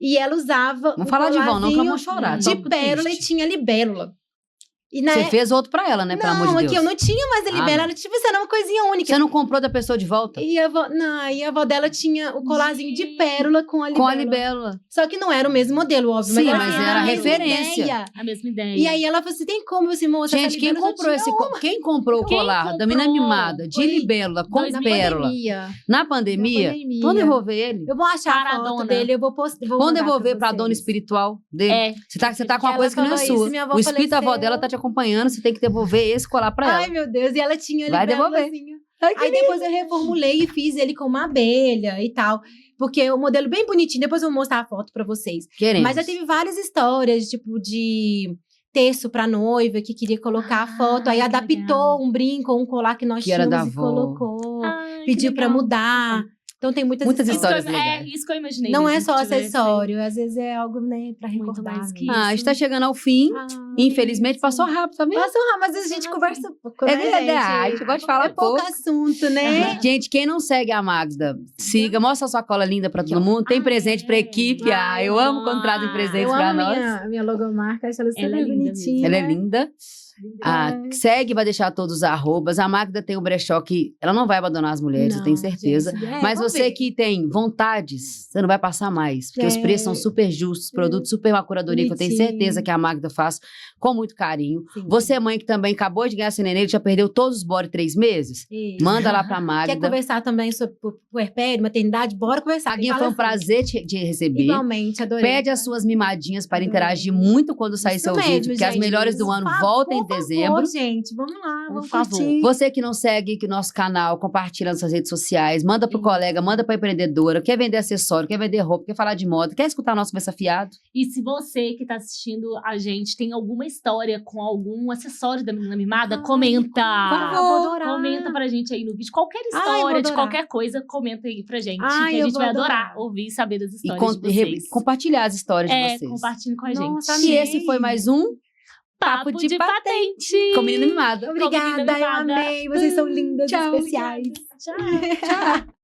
e ela usava Vamos falar de vó, não, que ela vai chorar. de tô pérola triste. e tinha libélula. E na Você fez outro pra ela, né? Pelo amor de Não, Deus. aqui eu não tinha mais a Libelo. Ela, tipo, isso era uma coisinha única. Você não comprou da pessoa de volta? E a avó dela tinha o colarzinho de pérola com a Libelo. Com a libélula. Só que não era o mesmo modelo, óbvio. Sim, mas mas assim, era a mesma referência. ideia. A mesma ideia. E aí ela falou assim, tem como você mostrar Gente, quem comprou quem comprou o Quem colar da mina comprou? mimada de Foi libélula com 2000. pérola pandemia. na pandemia? Vamos devolver ele. Eu vou achar Para a a foto dona. dele, eu vou postar. Vamos devolver pra dona espiritual dele. É. Você tá com uma Ela coisa que não é falou isso, sua. minha avó O espírito da avó faleceu. dela tá te acompanhando, você tem que devolver esse colar pra ela. Ai, meu Deus. E ela tinha Vai devolver. libélulazinha. Aí depois eu reformulei e fiz ele com uma abelha e tal. Porque é um modelo bem bonitinho. Depois eu vou mostrar a foto pra vocês. Queremos. Mas já teve várias histórias, tipo, de terço pra noiva que queria colocar a foto. Aí que adaptou legal. um brinco ou um colar que nós Que era tínhamos da e avó. colocou. Ai, que Pediu pra legal. mudar. Então tem muitas Muitas histórias. Isso que eu- legais. isso que eu imaginei. Não é mesmo, só que tivesse acessório, às vezes é algo, né, pra Muito recordar. mais que mesmo. Ah, está chegando ao fim. Ai, Infelizmente, isso. passou rápido, tá vendo? Passou rápido, mas a gente conversa pouco, né, É verdade, gente? eu gosto de falar é pouco pouco. assunto, né? Gente, quem não segue a Magda, siga, mostra a sua cola linda pra todo mundo. Tem Ah, presente pra é. equipe. Ah, eu amo quando trazem presentes Eu pra amo nós. minha logomarca, acho ela super Ela é linda bonitinha. Ela é linda. Ah, segue, vai deixar todos os arrobas. A Magda tem o brechó que ela não vai abandonar as mulheres, eu tenho Não, certeza. gente, Mas vamos você ver. que tem vontades, você não vai passar mais. Porque os É. preços são super justos, produtos super uma curadoria que eu tenho Bonitinho. certeza que a Magda faz com muito carinho. Sim. Você, mãe, que também acabou de ganhar seu neném, já perdeu todos os body 3 meses? Isso. Manda lá pra Quer Magda. conversar também sobre puerpério, maternidade? Bora conversar. Aguinha, Fala foi um assim. prazer te receber. Igualmente, adorei. Pede as suas mimadinhas para Adorei. interagir muito quando sair Isso seu mesmo, vídeo, porque as gente. melhores do Por ano favor, voltam em por dezembro. favor, gente, vamos lá, Por vamos favor. curtir. Você que não segue aqui o nosso canal, compartilha nas suas redes sociais, manda pro colega, manda pra empreendedora, quer vender acessório, quer vender roupa, quer falar de moda, quer escutar nosso Conversa Fiado? E se você que tá assistindo a gente tem alguma história com algum acessório da menina mimada, Ai, comenta. Ah, vou adorar. Comenta pra gente aí no vídeo. Qualquer vou história de adorar. qualquer coisa, comenta aí pra gente. Ai, que a eu gente vou vai adorar adorar. ouvir e saber das E histórias de vocês. compartilhar as histórias de vocês. Compartilhe com a Nossa, gente. E esse foi mais um Papo de patente. com Menina Mimada. Obrigada, eu mimada. amei. Vocês são lindas, Tchau. especiais. Tchau.